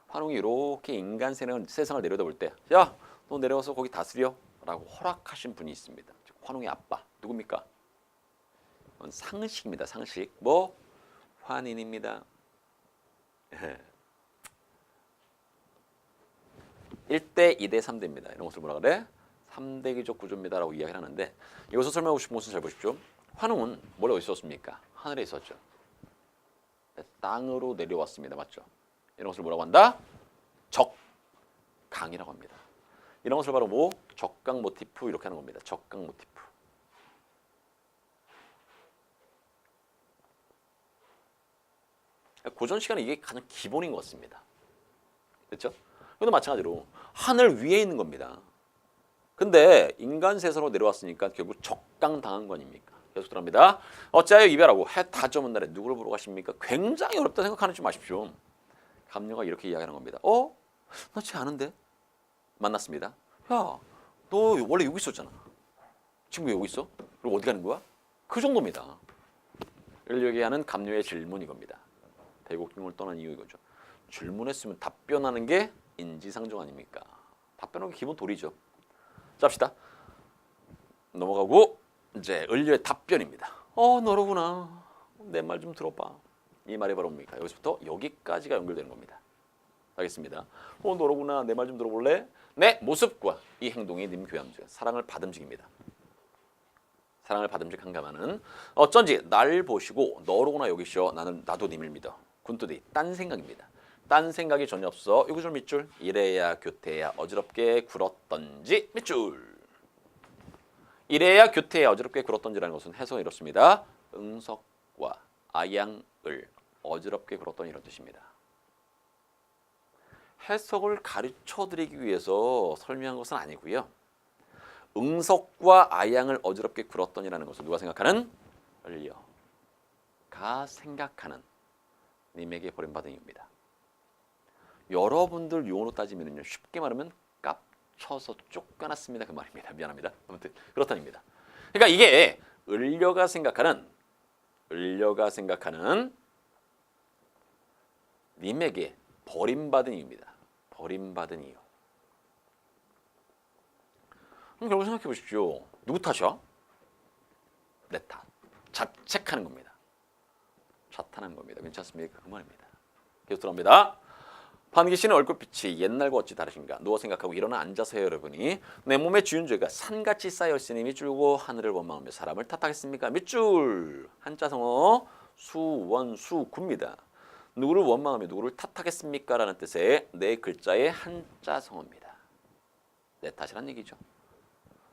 환웅이 이렇게 인간 세상을 내려다볼 때 야, 너 내려와서 거기 다스려 라고 허락하신 분이 있습니다. 환웅의 아빠. 누굽니까? 그건 상식입니다. 상식. 뭐? 환인입니다. 1대, 2대, 3대입니다. 이런 것을 뭐라 그래? 3대기적 구조입니다. 라고 이야기를 하는데 이것을 설명하고 싶은 것은 잘 보십시오. 환웅은 원래 어디 있었습니까? 하늘에 있었죠. 땅으로 내려왔습니다. 맞죠? 이런 것을 뭐라고 한다? 적강이라고 합니다. 이런 것을 바로 뭐 적강 모티프 이렇게 하는 겁니다. 적강 모티프. 고전 시간에 이게 가장 기본인 것 같습니다. 그렇죠? 이것도 마찬가지로 하늘 위에 있는 겁니다. 근데 인간 세상으로 내려왔으니까 결국 적강 당한 거 아닙니까? 계속 들어갑니다. 어찌하여 이별하고 해 다 저문 날에 누구를 보러 가십니까? 굉장히 어렵다 생각하지 마십시오. 감녀가 이렇게 이야기하는 겁니다. 나 쟤 아는데? 만났습니다. 야, 너 원래 여기 있었잖아. 지금 왜 여기 있어? 그리고 어디 가는 거야? 그 정도입니다. 이를 얘기하는 감녀의 질문 이겁니다. 대곡중을 떠난 이유 이거죠. 질문했으면 답변하는 게 인지상정 아닙니까? 답변하는 게 기본 도리죠. 자, 합시다. 넘어가고 이제 을려의 답변입니다. 너로구나. 내 말 좀 들어봐. 이 말이 바로 뭡니까? 여기서부터 여기까지가 연결되는 겁니다. 알겠습니다. 너로구나. 내 말 좀 들어볼래? 내 모습과 이 행동이 님 교함중 사랑을 받음직입니다. 사랑을 받음직한가마는 어쩐지 날 보시고 너로구나 여기시오. 나도 님을 믿어. 군뚜디 딴 생각입니다. 딴 생각이 전혀 없어. 요 구절 밑줄. 이래야 교태야 어지럽게 굴었던지 밑줄. 이래야 교태야 어지럽게 굴었던지라는 것은 해석은 이렇습니다. 응석과 아양을 어지럽게 굴었던 이런 뜻입니다. 해석을 가르쳐드리기 위해서 설명한 것은 아니고요. 응석과 아양을 어지럽게 굴었던이라는 것은 누가 생각하는? 을려가 생각하는 님에게 버림받은 이유입니다. 여러분들 용어로 따지면요, 쉽게 말하면 깝쳐서 쫓겨났습니다 그 말입니다. 미안합니다. 아무튼 그렇다입니다. 그러니까 이게 을려가 생각하는 님에게 버림받은 이유입니다. 버림받은 이유. 그럼 결국 생각해 보십시오. 누구 탓이야? 내 탓. 자책하는 겁니다. 자탄한 겁니다. 괜찮습니까? 그 말입니다. 계속 들어갑니다. 반기씨는 얼굴빛이 옛날과 어찌 다르신가? 누워 생각하고 일어나 앉아서요 여러분이. 내 몸에 지은 죄가 산같이 쌓여있으니 밑줄고 하늘을 원망하며 사람을 탓하겠습니까? 밑줄 한자성어 수원수구입니다. 누구를 원망하며 누구를 탓하겠습니까? 라는 뜻의 네 글자의 한자성어입니다. 내 탓이란 얘기죠.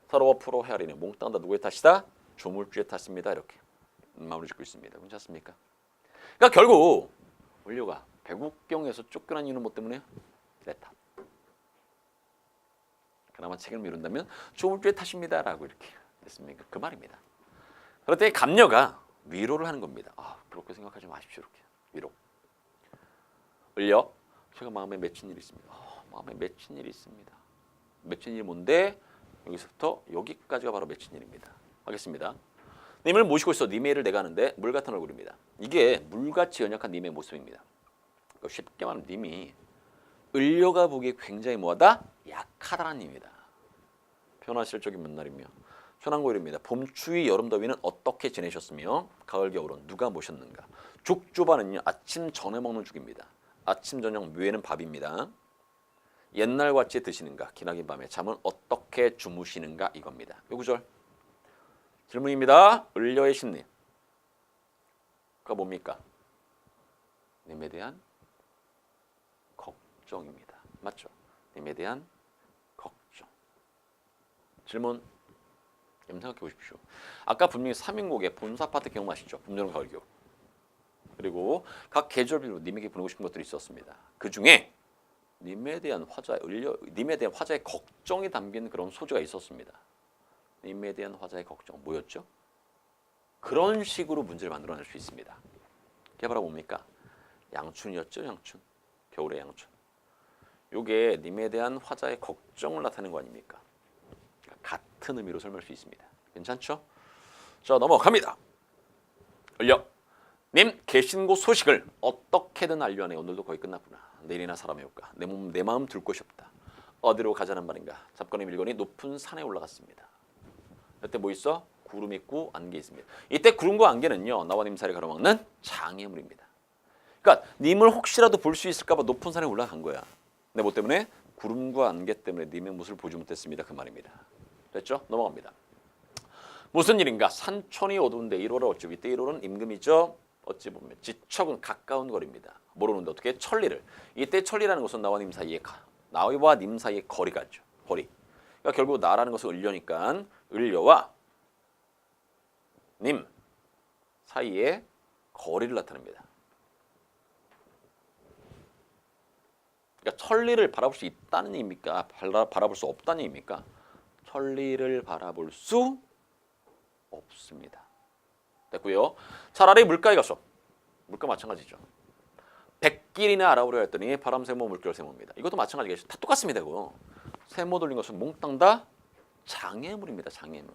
서로 프로 헤아리는 몽땅 다 누구의 탓이다? 조물주의 탓입니다. 이렇게 마무리 짓고 있습니다. 괜찮습니까? 그러니까 결국 을려가 배국경에서 쫓겨난 이유는 뭐 때문에요? 내 탓. 그나마 책을 미룬다면 조물주의 탓입니다. 라고 이렇게 됐습니까? 그 말입니다. 그럴 때 감녀가 위로를 하는 겁니다. 그렇게 생각하지 마십시오. 이렇게 위로. 을려, 제가 마음에 맺힌 일이 있습니다. 마음에 맺힌 일이 있습니다. 맺힌 일이 뭔데? 여기서부터 여기까지가 바로 맺힌 일입니다. 하겠습니다. 님을 모시고 있어 님의 일을 내가 하는데 물 같은 얼굴입니다. 이게 물같이 연약한 님의 모습입니다. 쉽게 말하면 님이 을려가 보기에 굉장히 뭐하다? 약하다는 의미입니다. 편하실적인 맨날이며 현황고일입니다. 봄, 추위, 여름, 더위는 어떻게 지내셨으며 가을, 겨울은 누가 모셨는가? 죽주반은요 아침 전에 먹는 죽입니다. 아침, 저녁, 묘에는 밥입니다. 옛날과 같이 드시는가? 기나긴 밤에 잠은 어떻게 주무시는가? 이겁니다. 요 구절 질문입니다. 을려의 심리가 뭡니까? 님에 대한 걱정입니다. 맞죠? 님에 대한 걱정. 질문 생각해 보십시오. 아까 분명히 3인곡의 본사 파트 기억나시죠? 봄, 여름, 가을, 겨울. 그리고 각 계절별로 님에게 보내고 싶은 것들이 있었습니다. 그 중에 님에 대한 님에 대한 화자의 걱정이 담긴 그런 소재가 있었습니다. 님에 대한 화자의 걱정 뭐였죠? 그런 식으로 문제를 만들어낼 수 있습니다. 그게 바로 뭡니까? 양춘이었죠, 양춘. 겨울의 양춘. 요게 님에 대한 화자의 걱정을 나타내는 거 아닙니까? 같은 의미로 설명할 수 있습니다. 괜찮죠? 자, 넘어갑니다. 을려. 님 계신 곳 소식을 어떻게든 알려하네. 오늘도 거의 끝났구나. 내일이나 사람이 올까? 내 마음 둘 곳이 없다. 어디로 가자는 말인가? 잡거니 밀거니 높은 산에 올라갔습니다. 이때 뭐 있어? 구름 있고 안개 있습니다. 이때 구름과 안개는요 나와 님 사이를 가로막는 장애물입니다. 그러니까 님을 혹시라도 볼 수 있을까 봐 높은 산에 올라간 거야. 근데 뭐 때문에? 구름과 안개 때문에 님의 모습을 보지 못했습니다. 그 말입니다. 됐죠? 넘어갑니다. 무슨 일인가? 산천이 어두운데 1호를 어쩌고 이때 1호는 임금이죠. 어찌 보면 지척은 가까운 거리입니다. 모르는데 어떻게 천리를. 이때 천리라는 것은 나와 님 사이의 나와 님 사이의 거리가죠. 거리. 그러니까 결국 나라는 것은 을려니까 을려와 님 사이의 거리를 나타냅니다. 그러니까 천리를 바라볼 수 있다는 의미입니까? 바라볼 수 없다는 의미입니까? 천리를 바라볼 수 없습니다. 됐고요. 차라리 물가에 가서 물가 마찬가지죠. 백길이나 알아보려 했더니 바람세모 물결세모입니다. 이것도 마찬가지겠죠. 다 똑같습니다. 이거. 세모 돌린 것은 몽땅 다 장애물입니다. 장애물.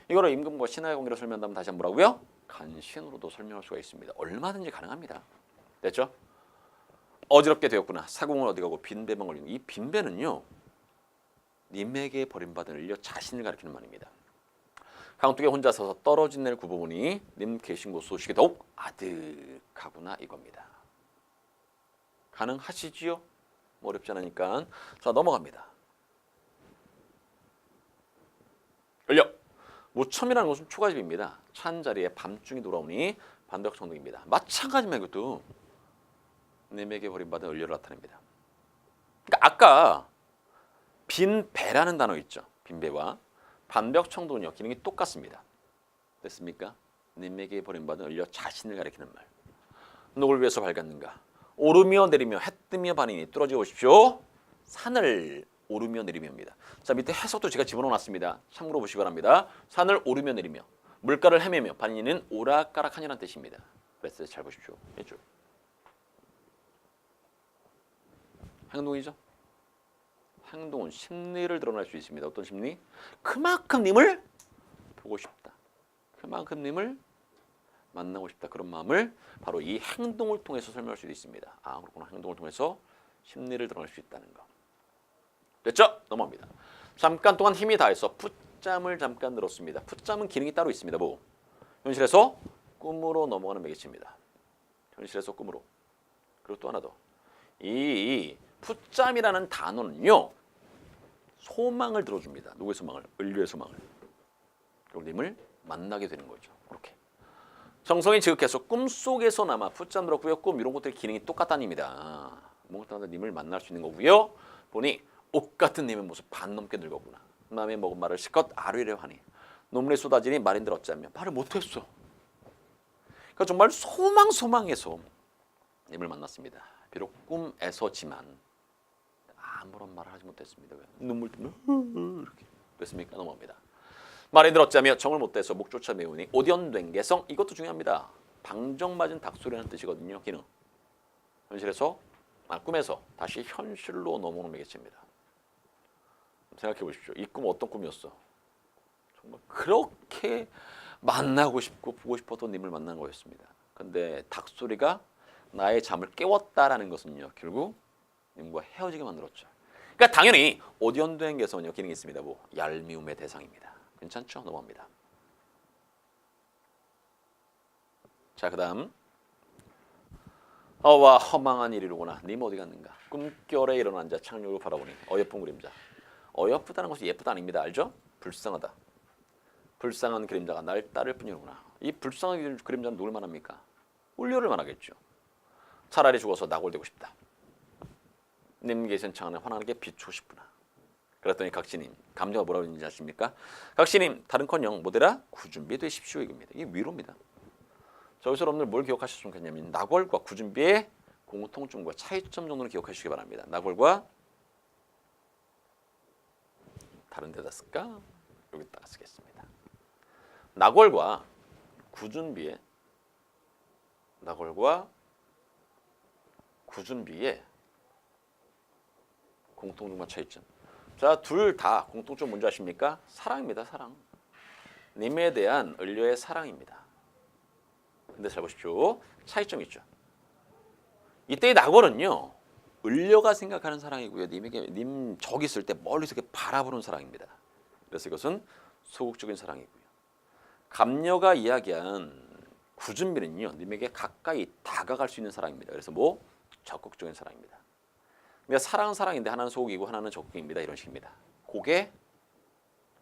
이거를 임금과 신하의 관계로 설명한다면 다시 한번 뭐라고요? 간신으로도 설명할 수가 있습니다. 얼마든지 가능합니다. 됐죠? 어지럽게 되었구나. 사공은 어디 가고 빈배만 걸리는 이 빈배는요. 님에게 버림받은 을려 자신을 가리키는 말입니다. 강둑에 혼자 서서 떨어진 내를 굽어보니 님 계신 곳 소식이 더욱 아득하구나 이겁니다. 가능하시지요? 뭐 어렵지 않으니까. 자, 넘어갑니다. 을려 무첨이라는 것은 초가집입니다. 찬 자리에 밤중이 돌아오니 반벽청동입니다. 마찬가지만 이것도 님에게 버림받은 을려를 나타냅니다. 그러니까 아까 빈배라는 단어 있죠. 빈배와 반벽청동은요. 기능이 똑같습니다. 됐습니까? 님에게 버림받은 을려 자신을 가리키는 말. 누굴 위해서 밝았는가? 오르며 내리며 해 뜨며 반이니 뚫어지어 오십시오. 산을 오르며 내리며입니다. 자, 밑에 해석도 제가 집어넣어놨습니다. 참고로 보시기 바랍니다. 산을 오르며 내리며 물가를 헤매며 반이는 오락가락하니라는 뜻입니다. 그래서 잘 보십시오. 해줄. 행동이죠. 행동은 심리를 드러낼 수 있습니다. 어떤 심리? 그만큼 님을 보고 싶다. 그만큼 님을 만나고 싶다. 그런 마음을 바로 이 행동을 통해서 설명할 수도 있습니다. 아, 그렇구나. 행동을 통해서 심리를 드러낼 수 있다는 거. 됐죠? 넘어갑니다. 잠깐 동안 힘이 다해서 풋잠을 잠깐 들었습니다. 풋잠은 기능이 따로 있습니다. 뭐? 현실에서 꿈으로 넘어가는 매개체입니다. 현실에서 꿈으로. 그리고 또 하나 더. 이 풋잠이라는 단어는요. 소망을 들어줍니다. 누구의 소망을? 을류의 소망을. 그리고 님을 만나게 되는 거죠. 그렇게. 정성이 지극해서 꿈속에서나마 풋잠 들었고요. 꿈 이런 것들의 기능이 똑같다는 입니다. 뭔가 님을 만날 수 있는 거고요. 보니 옷 같은 님의 모습 반 넘게 늙었구나. 남의 먹은 말을 실컷 아뢰려 하니 눈물이 쏟아지니 말인들 어찌하며 말을 못했어. 그러니까 정말 소망해서 님을 만났습니다. 비록 꿈에서지만 아무런 말을 하지 못했습니다. 왜? 눈물 때문에 이렇게 그랬습니까? 넘어갑니다. 말인들 어찌하며 정을 못대서 목조차 메우니 오디언된 개성 이것도 중요합니다. 방정맞은 닭소리라는 뜻이거든요. 기능. 현실에서 꿈에서 다시 현실로 넘어오는 매개체입니다. 생각해 보십시오. 이 꿈 어떤 꿈이었어? 정말 그렇게 만나고 싶고 보고 싶었던 님을 만난 거였습니다. 근데 닭소리가 나의 잠을 깨웠다라는 것은요. 결국 님과 헤어지게 만들었죠. 그러니까 당연히 오디언된 개성은요. 기능이 있습니다. 뭐 얄미움의 대상입니다. 괜찮죠? 넘어갑니다. 자, 그 다음 와 허망한 일이로구나. 님 어디 갔는가? 꿈결에 일어난 자 창력을 바라보니 어여쁜 그림자. 어여쁘다는 것이 예쁘다 아닙니다. 알죠? 불쌍하다. 불쌍한 그림자가 날 따를 뿐이로구나. 이 불쌍한 그림자는 누굴 말합니까? 울려를 말하겠죠. 차라리 죽어서 낙골되고 싶다. 님 계신 창 안에 환하게 비추고 싶구나. 그랬더니 각시님 감정가 뭐라고 했는지 아십니까? 각시님 다른커녕 뭐되라 구준비 되십시오 이겁니다. 이게 위로입니다. 저기서 여러분들 뭘 기억하셨으면 좋겠냐면 낙월과 구준비의 공통점과 차이점 정도를 기억해 주시기 바랍니다. 낙월과 다른 데다 쓸까? 여기다가 쓰겠습니다. 낙월과 구준비의 공통점과 차이점. 자, 둘 다 공통점 뭔지 아십니까? 사랑입니다. 사랑. 님에 대한 을려의 사랑입니다. 근데 잘 보십시오. 차이점이 있죠. 이때의 낙월은요. 을려가 생각하는 사랑이고요. 님 저기 있을 때 멀리서 이렇게 바라보는 사랑입니다. 그래서 이것은 소극적인 사랑이고요. 감녀가 이야기한 구준비는요. 님에게 가까이 다가갈 수 있는 사랑입니다. 그래서 뭐? 적극적인 사랑입니다. 그러니까 사랑은 사랑인데 하나는 소극이고 하나는 적극입니다. 이런 식입니다. 그게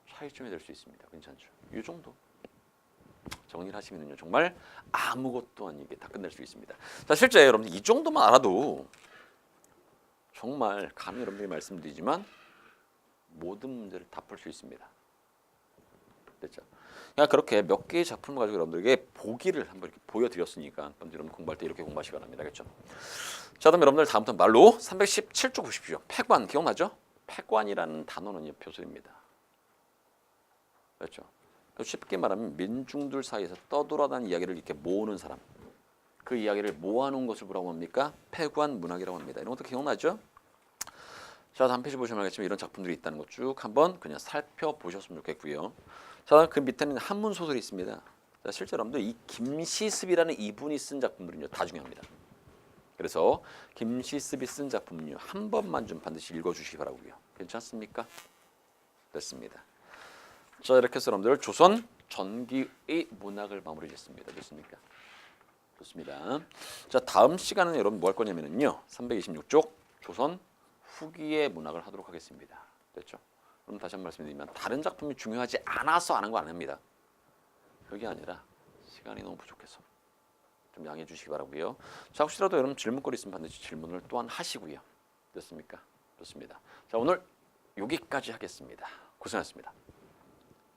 차이점이 될 수 있습니다. 괜찮죠? 이 정도. 정리를 하시면요 정말 아무것도 아니게 다 끝낼 수 있습니다. 자 실제 여러분들 이 정도만 알아도 정말 감히 여러분들이 말씀드리지만 모든 문제를 다 풀 수 있습니다. 됐죠? 그냥 그렇게 몇 개의 작품을 가지고 여러분들에게 보기를 한번 이렇게 보여드렸으니까 여러분 공부할 때 이렇게 공부하시기 바랍니다. 그렇죠? 자 그럼 여러분들 다음부터 말로 317쪽 보십시오. 패관 기억나죠? 패관이라는 단어는 표술입니다. 그렇죠? 쉽게 말하면 민중들 사이에서 떠돌아다니는 이야기를 이렇게 모으는 사람. 그 이야기를 모아놓은 것을 뭐라고 합니까? 패관 문학이라고 합니다. 이런 것도 기억나죠? 자 다음 페이지 보시면 알겠지만 이런 작품들이 있다는 것 쭉 한번 그냥 살펴보셨으면 좋겠고요. 자 그 밑에는 한문 소설이 있습니다. 자, 실제 여러분들 이 김시습이라는 이분이 쓴 작품들은요 다 중요합니다. 그래서 김시습이 쓴 작품은요 한 번만 좀 반드시 읽어주시기 바라고요. 괜찮습니까? 됐습니다. 자 이렇게 해서 여러분들 조선 전기의 문학을 마무리 짓습니다. 됐습니까? 좋습니다. 자 다음 시간은 여러분 뭐 할 거냐면요 326쪽 조선 후기의 문학을 하도록 하겠습니다. 됐죠? 그럼 다시 한번 말씀드리면 다른 작품이 중요하지 않아서 안 한 거 아닙니다. 그게 아니라 시간이 너무 부족해서 좀 양해해 주시기 바라고요. 자 혹시라도 여러분 질문거리 있으면 반드시 질문을 또한 하시고요. 됐습니까? 좋습니다. 자 오늘 여기까지 하겠습니다. 고생하셨습니다.